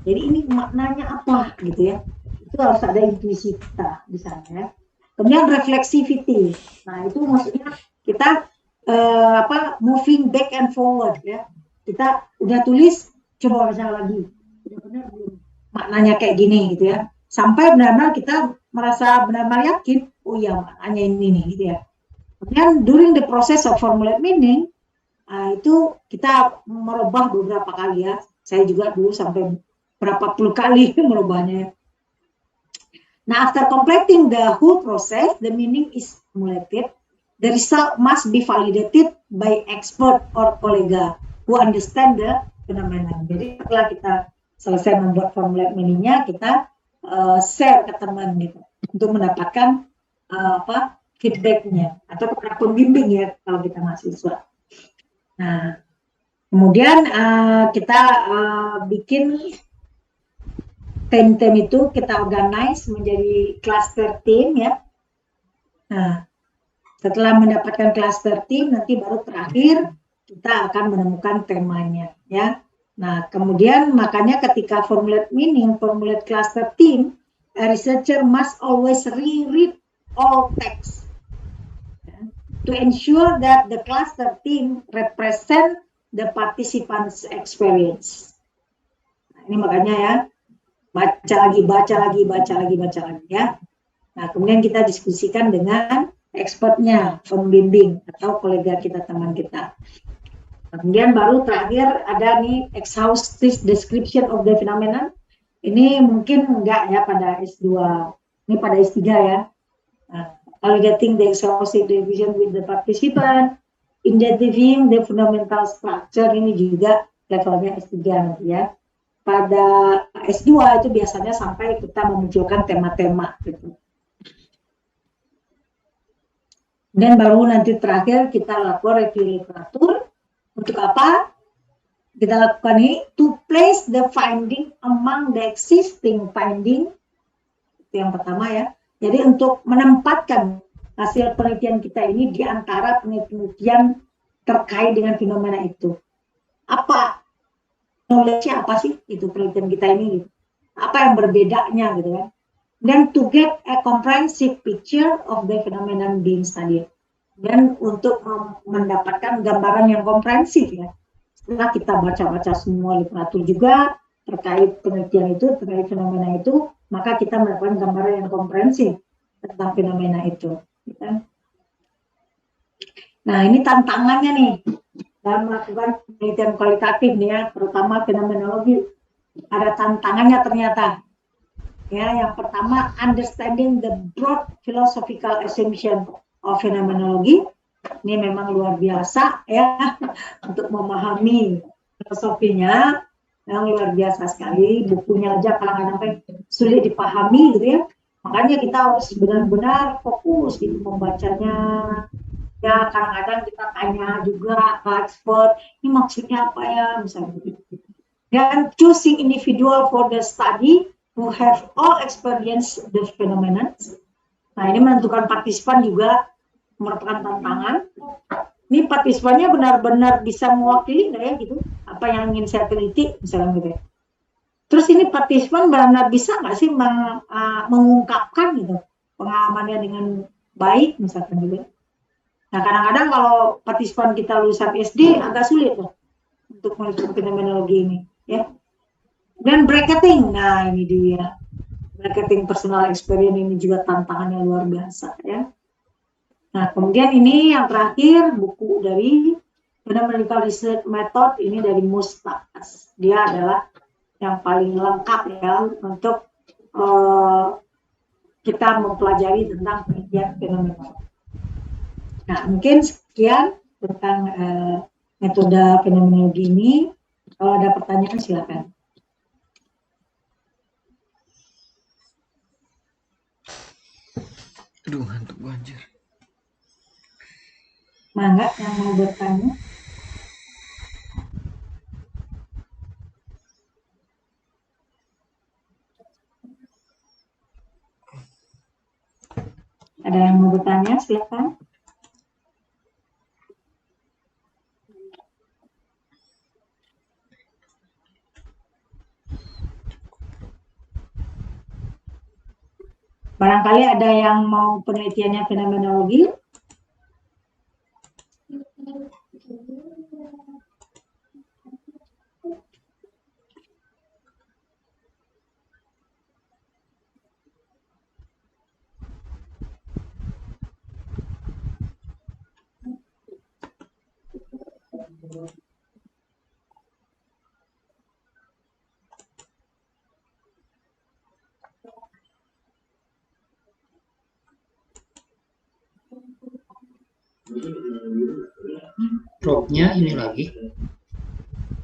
Speaker 1: Jadi ini maknanya apa gitu ya, itu harus ada intuisi kita di sana ya. Kemudian reflexivity, nah itu maksudnya kita moving back and forward ya. Kita udah tulis, coba baca lagi, benar-benar belum maknanya kayak gini gitu ya, sampai benar-benar kita merasa benar-benar yakin, oh iya maknanya ini nih gitu ya. Kemudian during the process of formulate meaning, itu kita merubah beberapa kali ya. Saya juga dulu sampai berapa puluh kali merubahnya. Now after completing the whole process, the meaning is formulated. The result must be validated by expert or kolega who understand the phenomenon. Jadi setelah kita selesai membuat formulate meaningnya, kita share ke teman gitu untuk mendapatkan feedbacknya atau kepada pembimbing ya kalau kita mahasiswa. Nah kemudian kita bikin tim-tim itu kita organize menjadi cluster team ya. Nah, setelah mendapatkan cluster team nanti baru terakhir kita akan menemukan temanya ya. Nah, kemudian makanya ketika formulate meaning, formulate cluster team, a researcher must always reread all text to ensure that the cluster team represent the participants' experience. Nah, ini makanya ya, baca lagi ya. Nah, kemudian kita diskusikan dengan expertnya, pembimbing atau kolega kita, teman kita. Kemudian baru terakhir ada nih exhaustive description of the phenomenon. Ini mungkin enggak ya pada S2, ini pada S3 ya. Nah, validating the exhaustive description with the participant, identifying the fundamental structure, ini juga levelnya S3 nanti ya. Pada S2 itu biasanya sampai kita memunculkan tema-tema gitu. Dan baru nanti terakhir kita lakukan review literatur. Untuk apa? Kita lakukan ini to place the finding among the existing finding. Itu yang pertama ya. Jadi untuk menempatkan hasil penelitian kita ini di antara penelitian terkait dengan fenomena itu. Apa knowledge-nya apa sih itu penelitian kita ini gitu. Apa yang berbedanya gitu kan. Dan to get a comprehensive picture of the phenomenon being studied. Dan untuk mendapatkan gambaran yang komprehensif ya. Setelah kita baca-baca semua literatur juga terkait penelitian itu, terkait fenomena itu, maka kita mendapatkan gambaran yang komprehensif tentang fenomena itu. Gitu. Nah ini tantangannya nih. Dalam melakukan penelitian kualitatif nih ya, terutama fenomenologi, ada tantangannya ternyata. Ya, yang pertama, understanding the broad philosophical assumption of phenomenology. Ini memang luar biasa ya, untuk memahami filosofinya yang luar biasa sekali. Bukunya aja kadang-kadang sulit dipahami gitu ya. Makanya kita harus benar-benar fokus gitu membacanya. Ya kadang-kadang kita tanya juga ke expert, ini maksudnya apa ya, misalnya begitu. Dan choosing individual for the study who have all experience the phenomena. Nah ini menentukan partisipan juga merupakan tantangan. ini partisipasinya benar-benar bisa mewakili nggak ya gitu, apa yang ingin saya teliti misalnya gitu ya. Terus ini partisipan benar-benar bisa nggak sih mengungkapkan gitu pengalamannya dengan baik misalkan gitu. Nah kadang-kadang kalau partisipan kita lulusan SD agak sulit loh untuk melihat fenomenologi ini ya. Dan bracketing, nah ini dia bracketing personal experience, ini juga tantangannya luar biasa ya. Nah kemudian ini yang terakhir buku dari Phenomenological Research Method, ini dari Mustas, dia adalah yang paling lengkap ya untuk kita mempelajari tentang penelitian fenomenologi. Nah mungkin sekian tentang metode fenomenologi ini. Kalau ada pertanyaan silakan.
Speaker 7: Aduh, ngantuk gue anjir.
Speaker 1: Mangga yang mau bertanya. Ada yang mau bertanya, silakan. Barangkali ada yang mau penelitiannya fenomenologi.
Speaker 4: Prof-nya ini lagi.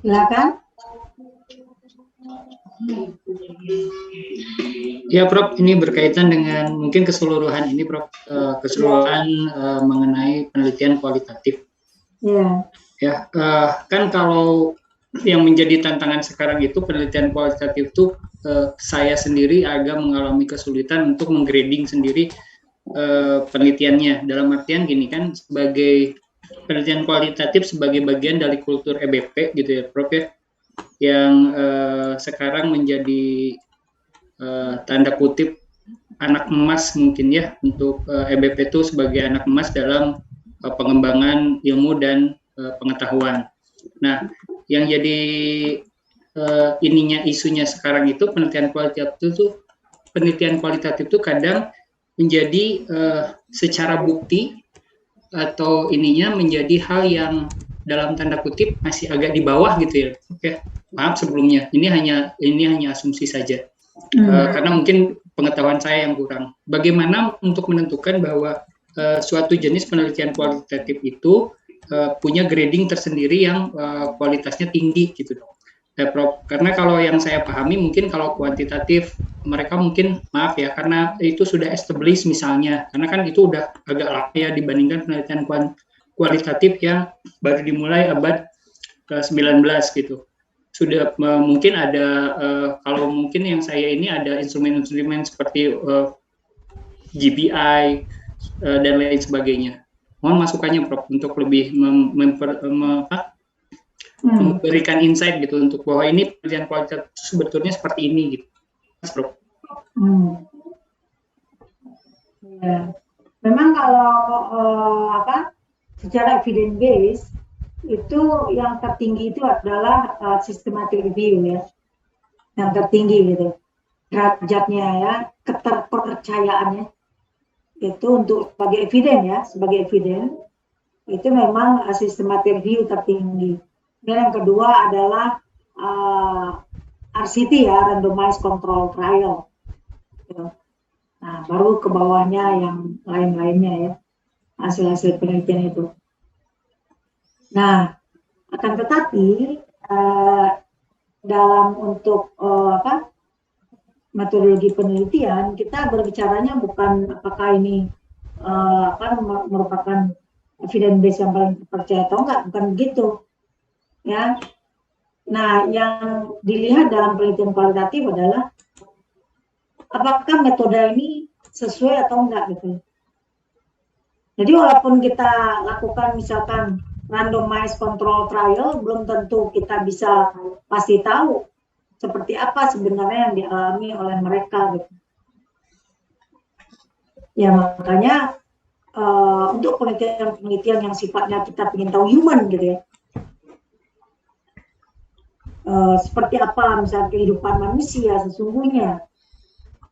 Speaker 1: Silakan.
Speaker 4: Ya Prof, ini berkaitan dengan mungkin keseluruhan ini Prof, keseluruhan mengenai penelitian kualitatif.
Speaker 1: Ya.
Speaker 4: Ya, kan kalau yang menjadi tantangan sekarang itu penelitian kualitatif itu saya sendiri agak mengalami kesulitan untuk menggrading sendiri penelitiannya. Dalam artian gini kan, sebagai penelitian kualitatif sebagai bagian dari kultur EBP gitu ya Prof ya, yang sekarang menjadi tanda kutip anak emas mungkin ya, untuk EBP itu sebagai anak emas dalam pengembangan ilmu dan pengetahuan. Nah, yang jadi isunya sekarang itu penelitian kualitatif itu kadang menjadi secara bukti atau ininya menjadi hal yang dalam tanda kutip masih agak di bawah gitu ya. Oke, maaf sebelumnya. Ini hanya asumsi saja. Karena mungkin pengetahuan saya yang kurang. Bagaimana untuk menentukan bahwa suatu jenis penelitian kualitatif itu punya grading tersendiri yang kualitasnya tinggi gitu dong. Prof. Karena kalau yang saya pahami mungkin kalau kuantitatif mereka mungkin maaf ya karena itu sudah established misalnya, karena kan itu udah agak lama ya dibandingkan penelitian kualitatif yang baru dimulai abad ke-19 gitu. Sudah mungkin ada kalau mungkin yang saya ini ada instrumen-instrumen seperti GPI dan lain sebagainya. Mohon masukannya Prof untuk lebih memberikan insight gitu untuk bahwa ini penelitian kualitatif sebetulnya seperti ini gitu, Mas Prof.
Speaker 1: Ya. Memang kalau secara evidence base itu yang tertinggi itu adalah systematic review ya, yang tertinggi gitu derajatnya ya, keterpercayaannya itu untuk sebagai evidence itu memang systematic review tertinggi. Dan yang kedua adalah RCT ya, randomized control trial. Gitu. Nah, baru ke bawahnya yang lain-lainnya ya, hasil-hasil penelitian itu. Nah, akan tetapi dalam untuk metodologi penelitian kita berbicaranya bukan apakah ini merupakan evidence base yang paling terpercaya atau enggak, bukan begitu. Ya, nah yang dilihat dalam penelitian kualitatif adalah apakah metode ini sesuai atau enggak gitu. Jadi walaupun kita lakukan misalkan randomized control trial, belum tentu kita bisa pasti tahu seperti apa sebenarnya yang dialami oleh mereka gitu. Ya makanya untuk penelitian-penelitian yang sifatnya kita ingin tahu human gitu ya, seperti apa misalnya kehidupan manusia sesungguhnya,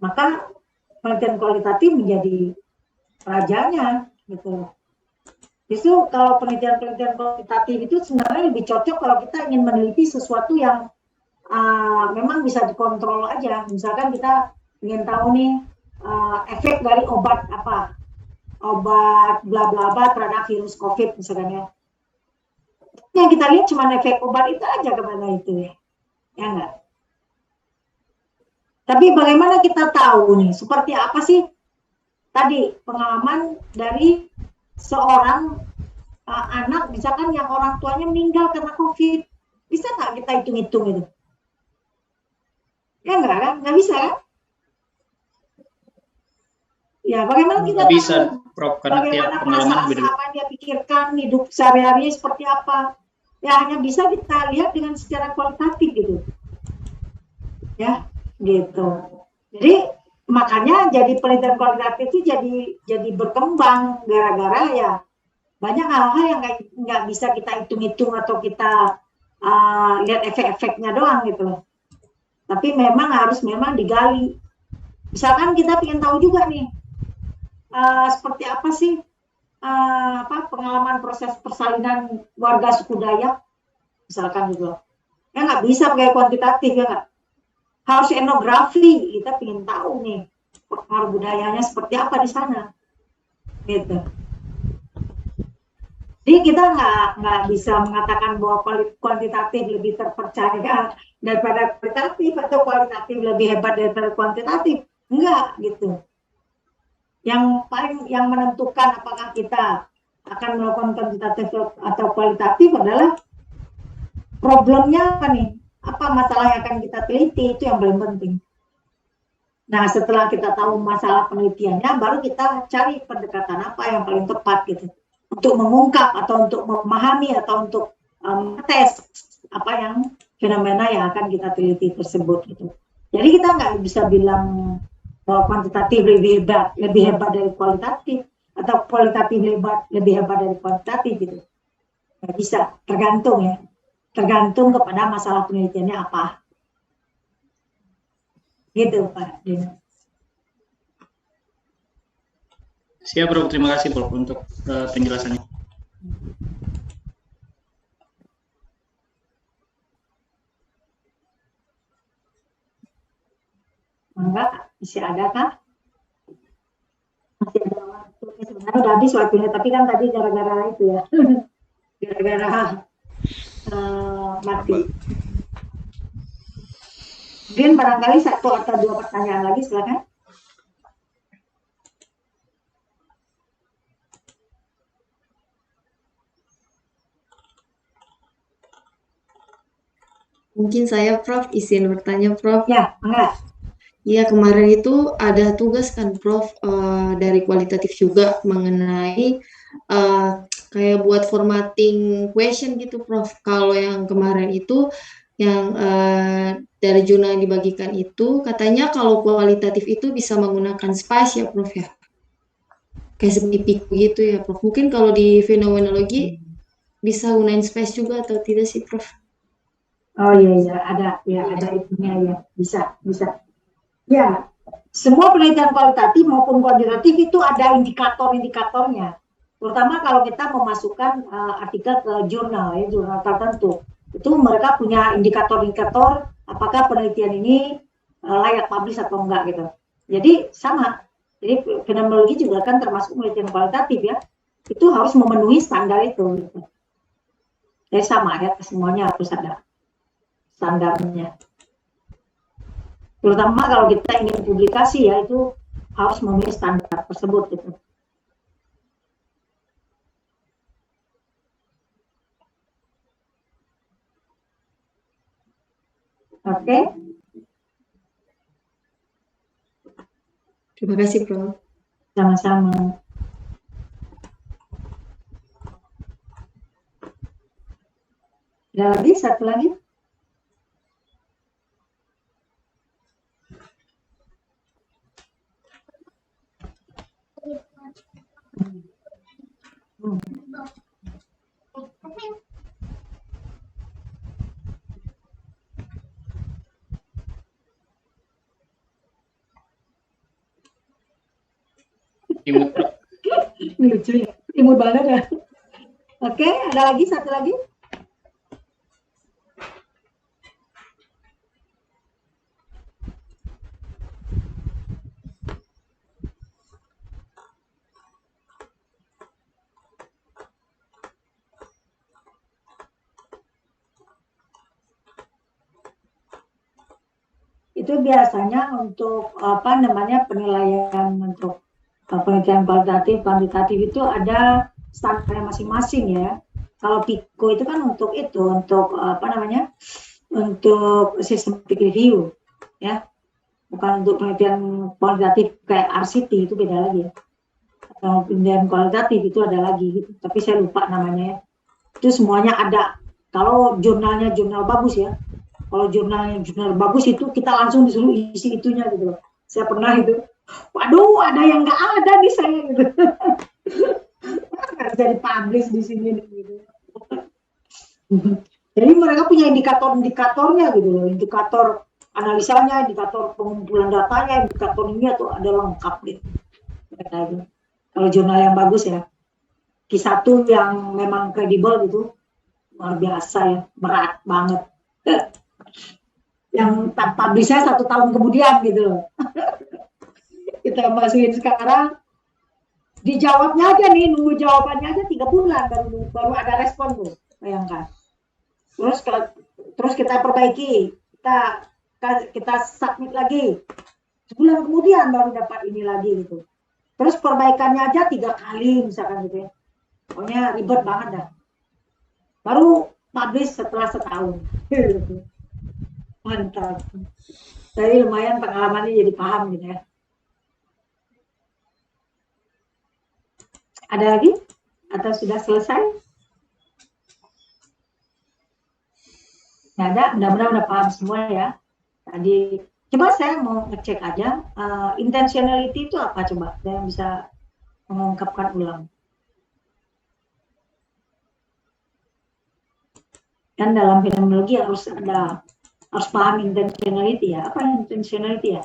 Speaker 1: maka penelitian kualitatif menjadi rajanya gitu. Justru kalau penelitian-penelitian kualitatif itu sebenarnya lebih cocok kalau kita ingin meneliti sesuatu yang memang bisa dikontrol aja. Misalkan kita ingin tahu nih efek dari obat apa, obat bla bla bla terhadap virus COVID misalnya. Yang kita lihat cuma efek obat itu aja kepada itu ya enggak. Tapi bagaimana kita tahu nih seperti apa sih tadi pengalaman dari seorang anak misalkan yang orang tuanya meninggal karena COVID, bisa nggak kita hitung-hitung itu? Ya enggak kan? Nggak bisa kan? Ya bagaimana kita tahu?
Speaker 4: Bisa, Prof, karena tiap pengalaman beda.
Speaker 1: Apa dia pikirkan, hidup sehari-hari seperti apa? Ya hanya bisa kita lihat dengan secara kualitatif gitu. Ya, gitu. Jadi makanya jadi penelitian kualitatif itu jadi berkembang gara-gara ya banyak hal-hal yang nggak bisa kita hitung-hitung atau kita lihat efek-efeknya doang gitu loh. Tapi memang harus digali. Misalkan kita ingin tahu juga nih seperti apa sih pengalaman proses persalinan warga suku Dayak, misalkan gitu. Ya nggak bisa pakai kuantitatif ya nggak. Harus etnografi, kita ingin tahu nih pengaruh budayanya seperti apa di sana, gitu. Jadi kita nggak bisa mengatakan bahwa kuantitatif lebih terpercaya daripada kualitatif atau kualitatif lebih hebat daripada kuantitatif, enggak gitu. Yang menentukan apakah kita akan melakukan kuantitatif atau kualitatif adalah problemnya apa nih? Apa masalah yang akan kita teliti, itu yang paling penting. Nah, setelah kita tahu masalah penelitiannya, baru kita cari pendekatan apa yang paling tepat gitu. Untuk mengungkap atau untuk memahami atau untuk tes apa yang fenomena yang akan kita teliti tersebut gitu. Jadi kita nggak bisa bilang bahwa kuantitatif lebih hebat dari kualitatif atau kualitatif lebih hebat dari kuantitatif gitu. Nggak bisa, tergantung ya. Tergantung kepada masalah penelitiannya apa. Gitu Pak Dino.
Speaker 4: Siap Bro, terima kasih Bro untuk penjelasannya.
Speaker 1: Enggak, masih ada kah? Masih ada waktu. Sebenarnya udah habis waktunya, tapi kan tadi gara-gara itu ya. Gara-gara mati. Mungkin barangkali 1 atau 2 pertanyaan lagi, silakan.
Speaker 2: Mungkin saya, Prof, izin bertanya, Prof.
Speaker 1: Ya, enggak.
Speaker 2: Iya, kemarin itu ada tugas kan, Prof, dari kualitatif juga mengenai kayak buat formatting question gitu, Prof. Kalau yang kemarin itu, yang dari jurnal yang dibagikan itu, katanya kalau kualitatif itu bisa menggunakan spice ya, Prof, ya? Kayak seperti piku gitu ya, Prof. Mungkin kalau di fenomenologi bisa gunain spice juga atau tidak sih, Prof?
Speaker 1: Oh iya, ada itunya ya, bisa. Ya, semua penelitian kualitatif maupun kuantitatif itu ada indikator-indikatornya. Terutama kalau kita memasukkan artikel ke jurnal tertentu. Itu mereka punya indikator-indikator apakah penelitian ini layak publish atau enggak gitu. Jadi sama. Jadi fenomenologi juga kan termasuk penelitian kualitatif ya. Itu harus memenuhi standar itu. Gitu. Jadi sama ya, semuanya harus ada standarnya. Terutama kalau kita ingin publikasi ya, itu harus memenuhi standar tersebut gitu. Oke.
Speaker 2: Terima kasih, Prof.
Speaker 1: Sama-sama. Ada lagi, satu lagi.
Speaker 4: Imut.
Speaker 1: Lucu ya, imut banget ya. Oke, ada lagi, satu lagi. Itu biasanya untuk apa namanya penilaian untuk penelitian kuantitatif itu ada standarnya masing-masing ya. Kalau PICO itu kan untuk apa namanya, untuk systematic review ya, bukan untuk penelitian kualitatif kayak RCT, itu beda lagi ya. Kalau penelitian kualitatif itu ada lagi gitu, tapi saya lupa namanya ya. Itu semuanya ada. Kalau jurnalnya jurnal bagus ya, kalau jurnal bagus itu kita langsung disuruh isi itunya gitu loh. Saya pernah itu, waduh ada yang nggak ada di saya gitu. Harus jadi publish di sini gitu. Jadi mereka punya indikator-indikatornya gitu loh, indikator analisanya, indikator pengumpulan datanya, indikator ini atau ada lengkap gitu. Kalau jurnal yang bagus ya, Q1 yang memang kredibel gitu, luar biasa ya, berat banget. Yang publish-nya 1 tahun kemudian gitu loh. Kita masukin sekarang, dijawabnya aja nih, nunggu jawabannya aja 3 bulan baru ada respon tuh, bayangkan. Terus kita perbaiki, kita submit lagi, sebulan kemudian baru dapat ini lagi gitu. Terus perbaikannya aja 3 kali misalkan gitu ya, pokoknya ribet banget dah. Baru publish setelah setahun. Mantap. Jadi lumayan pengalamannya jadi paham gitu ya. Ada lagi? Atau sudah selesai? Nggak ada, mudah-mudahan udah paham semua ya. Tadi, coba saya mau ngecek aja, intentionality itu apa coba? Saya bisa mengungkapkan ulang. Kan dalam fenomenologi harus paham intentionality ya. Apa intentionality ya?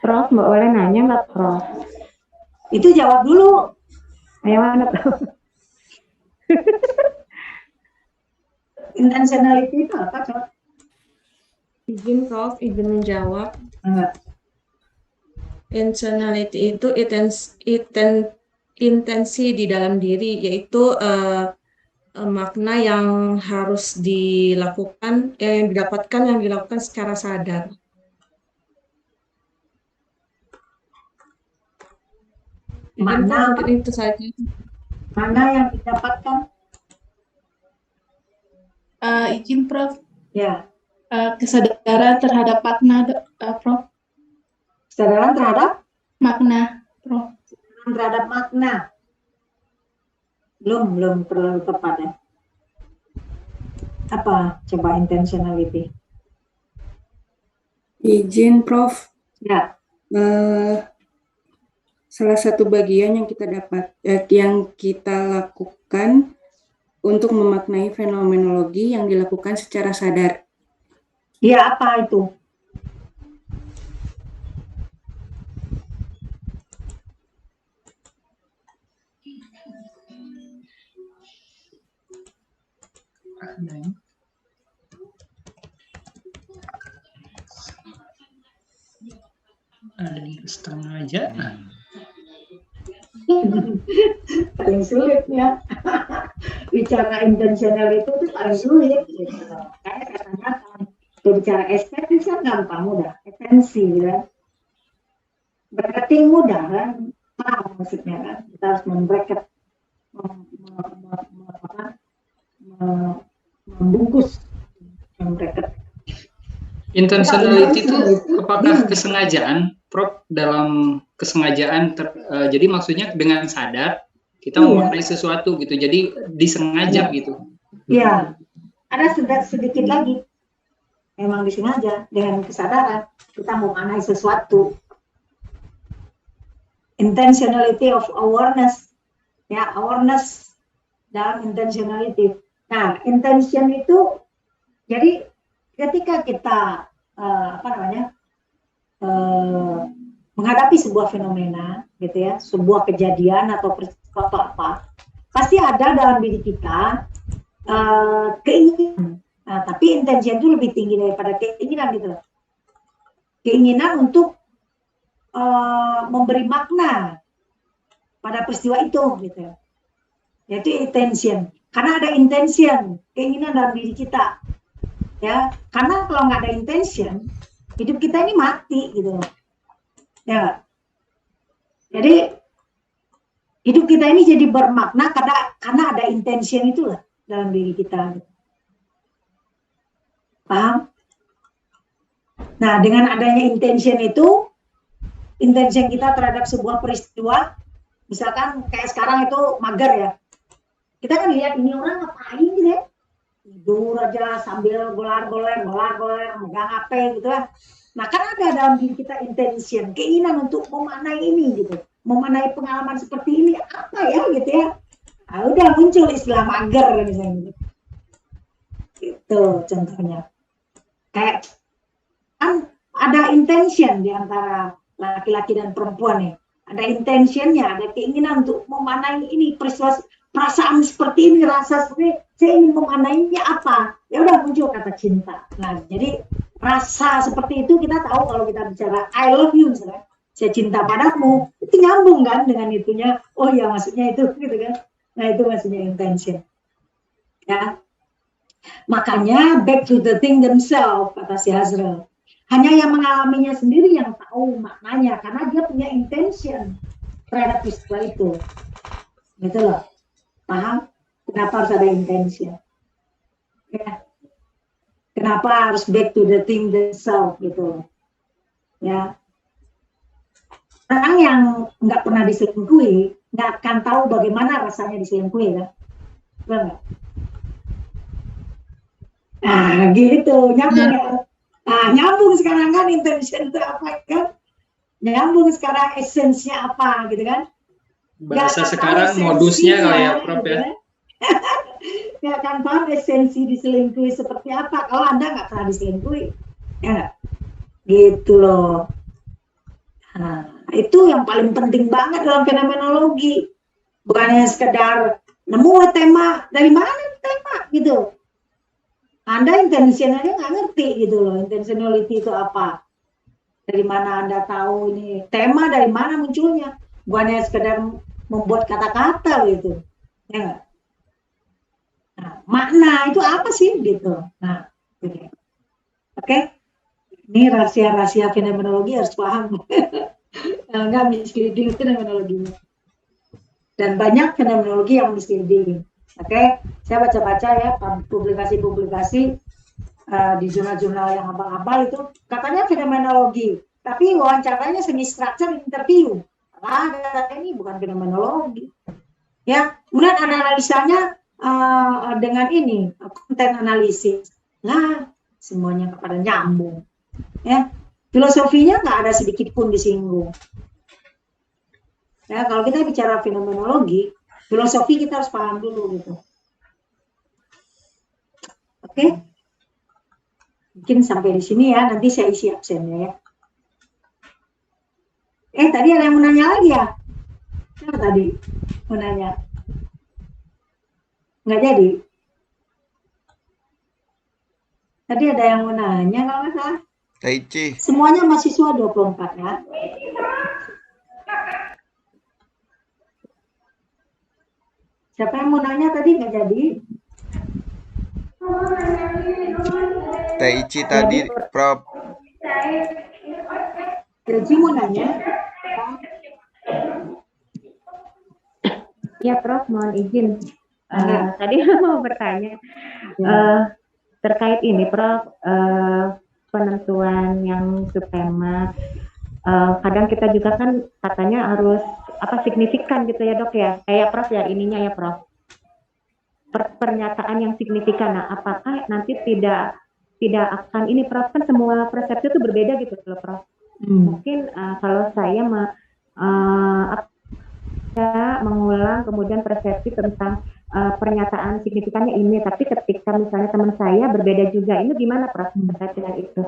Speaker 2: Prof, Mbak boleh nanya nggak, Prof?
Speaker 1: Itu jawab dulu.
Speaker 2: Yang mana, Prof?
Speaker 1: Intentionality itu apa, Prof?
Speaker 5: Izin Prof, izin menjawab.
Speaker 1: Enggak.
Speaker 5: Intentionality itu intensi di dalam diri, yaitu makna yang harus dilakukan, yang dilakukan secara sadar.
Speaker 1: Mana
Speaker 5: itu saja.
Speaker 1: Mana yang didapatkan?
Speaker 9: Izin Prof.
Speaker 1: Ya.
Speaker 9: Kesadaran terhadap makna, Prof.
Speaker 1: Kesadaran terhadap
Speaker 9: makna, Prof.
Speaker 1: Kesadaran terhadap makna. Belum terlalu tepat ya. Apa coba intentionality?
Speaker 11: Izin Prof.
Speaker 1: Ya.
Speaker 11: Salah satu bagian yang kita lakukan untuk memaknai fenomenologi yang dilakukan secara sadar.
Speaker 1: Iya, apa itu?
Speaker 4: Ada di setengah aja.
Speaker 1: Paling sulit ya. Bicara intensional itu tuh paling sulit gitu. Karena kadang-kadang bicara estetis kan gampang, mudah, esensi ya. Bracketing mudah kan, paham maksudnya kan. Kita harus membracket, membungkus
Speaker 4: Intentionality itu apakah kesengajaan, Prof? Dalam kesengajaan, jadi maksudnya dengan sadar kita memaknai sesuatu gitu, jadi disengaja gitu.
Speaker 1: Iya, ada sedikit lagi. Memang disengaja dengan kesadaran kita memaknai sesuatu. Intentionality of awareness, ya, awareness dalam intentionality. Nah, intention itu jadi ketika kita menghadapi sebuah fenomena, gitu ya, sebuah kejadian atau peristiwa atau apa, pasti ada dalam diri kita keinginan. Nah, tapi intention itu lebih tinggi daripada keinginan gitu. Keinginan untuk memberi makna pada peristiwa itu, gitu. Yaitu intention. Karena ada intention, keinginan dalam diri kita. Ya, karena kalau nggak ada intention, hidup kita ini mati gitu. Ya. Jadi hidup kita ini jadi bermakna karena ada intention itulah dalam diri kita. Paham? Nah, dengan adanya intention itu, intention kita terhadap sebuah peristiwa, misalkan kayak sekarang itu mager ya. Kita kan lihat ini orang ngapain gitu ya. Tidur aja sambil golar-goler, megang HP gitu ya. Nah, kan ada dalam diri kita intention, keinginan untuk memaknai ini gitu. Memaknai pengalaman seperti ini, apa ya gitu ya. Nah, udah muncul istilah mager misalnya gitu. Itu contohnya. Kayak kan ada intention di antara laki-laki dan perempuan nih. Ada intentionnya, ada keinginan untuk memaknai ini peristiwa, perasaan seperti ini, rasa seperti ini, saya ingin memaknainya apa? Ya udah muncul kata cinta. Nah, jadi rasa seperti itu kita tahu kalau kita bicara I love you misalnya, saya cinta padamu, itu nyambung kan dengan itunya. Oh ya maksudnya itu gitu kan. Nah, itu maksudnya intention. Ya. Makanya back to the thing themselves, kata si Hazrel. Hanya yang mengalaminya sendiri yang tahu maknanya, karena dia punya intention terhadap peristiwa itu. Gitu loh. Paham? Kenapa harus ada intention? Ya. Kenapa harus back to the thing themselves gitu. Ya. Orang yang nggak pernah diselingkuhi, nggak akan tahu bagaimana rasanya diselingkuhi kan? Benar nggak? Nah gitu, nyambung ya. Nah nyambung sekarang kan intention itu apa kan? Nyambung sekarang esensinya apa gitu kan?
Speaker 4: Bahasa sekarang modusnya kali ya Prof ya.
Speaker 1: Nggak akan paham esensi diselingkuhi seperti apa kalau Anda nggak pernah diselingkuhi, ya nggak? Gitu loh. Nah, itu yang paling penting banget dalam fenomenologi. Bukannya sekedar nemu tema, dari mana tema gitu. Anda intentionalnya nggak ngerti gitu loh, intentionality itu apa. Dari mana Anda tahu ini tema, dari mana munculnya. Bukannya sekedar membuat kata-kata gitu. Ya nggak? Nah, makna itu apa sih gitu. Nah, oke. Ini rahasia-rahasia fenomenologi harus paham. Enggak misleading fenomenologinya. Dan banyak fenomenologi yang misleading. Oke, saya baca-baca ya publikasi-publikasi di jurnal-jurnal yang abal-abal itu katanya fenomenologi, tapi wawancaranya semi structure interview. Nah, ini bukan fenomenologi. Ya, kemudian analisanya dengan ini konten analisis. Nah, semuanya kepada nyambung. Ya, filosofinya nggak ada sedikit pun disinggung. Ya, kalau kita bicara fenomenologi, filosofi kita harus paham dulu gitu. Oke? Mungkin sampai di sini ya, nanti saya isi absennya ya. Tadi ada yang mau nanya lagi ya? Siapa tadi mau nanya? Nggak jadi? Tadi ada yang mau nanya kalau nggak salah?
Speaker 7: Taichi.
Speaker 1: Semuanya mahasiswa 24 ya. Siapa yang mau nanya tadi nggak jadi?
Speaker 7: Taichi tadi, Prof.
Speaker 1: Taichi mau nanya?
Speaker 12: Ya Prof, mohon izin. Tadi mau bertanya. terkait ini Prof, penentuan yang subtema, kadang kita juga kan katanya harus signifikan gitu ya Dok ya, kayak Prof ya ininya ya Prof, pernyataan yang signifikan. Nah, apakah nanti tidak akan ini Prof, kan semua persepsi itu berbeda gitu loh Prof. Mungkin kalau saya mengulang kemudian persepsi tentang pernyataan signifikannya ini, tapi ketika misalnya teman saya berbeda juga, ini gimana Prof terkait dengan itu?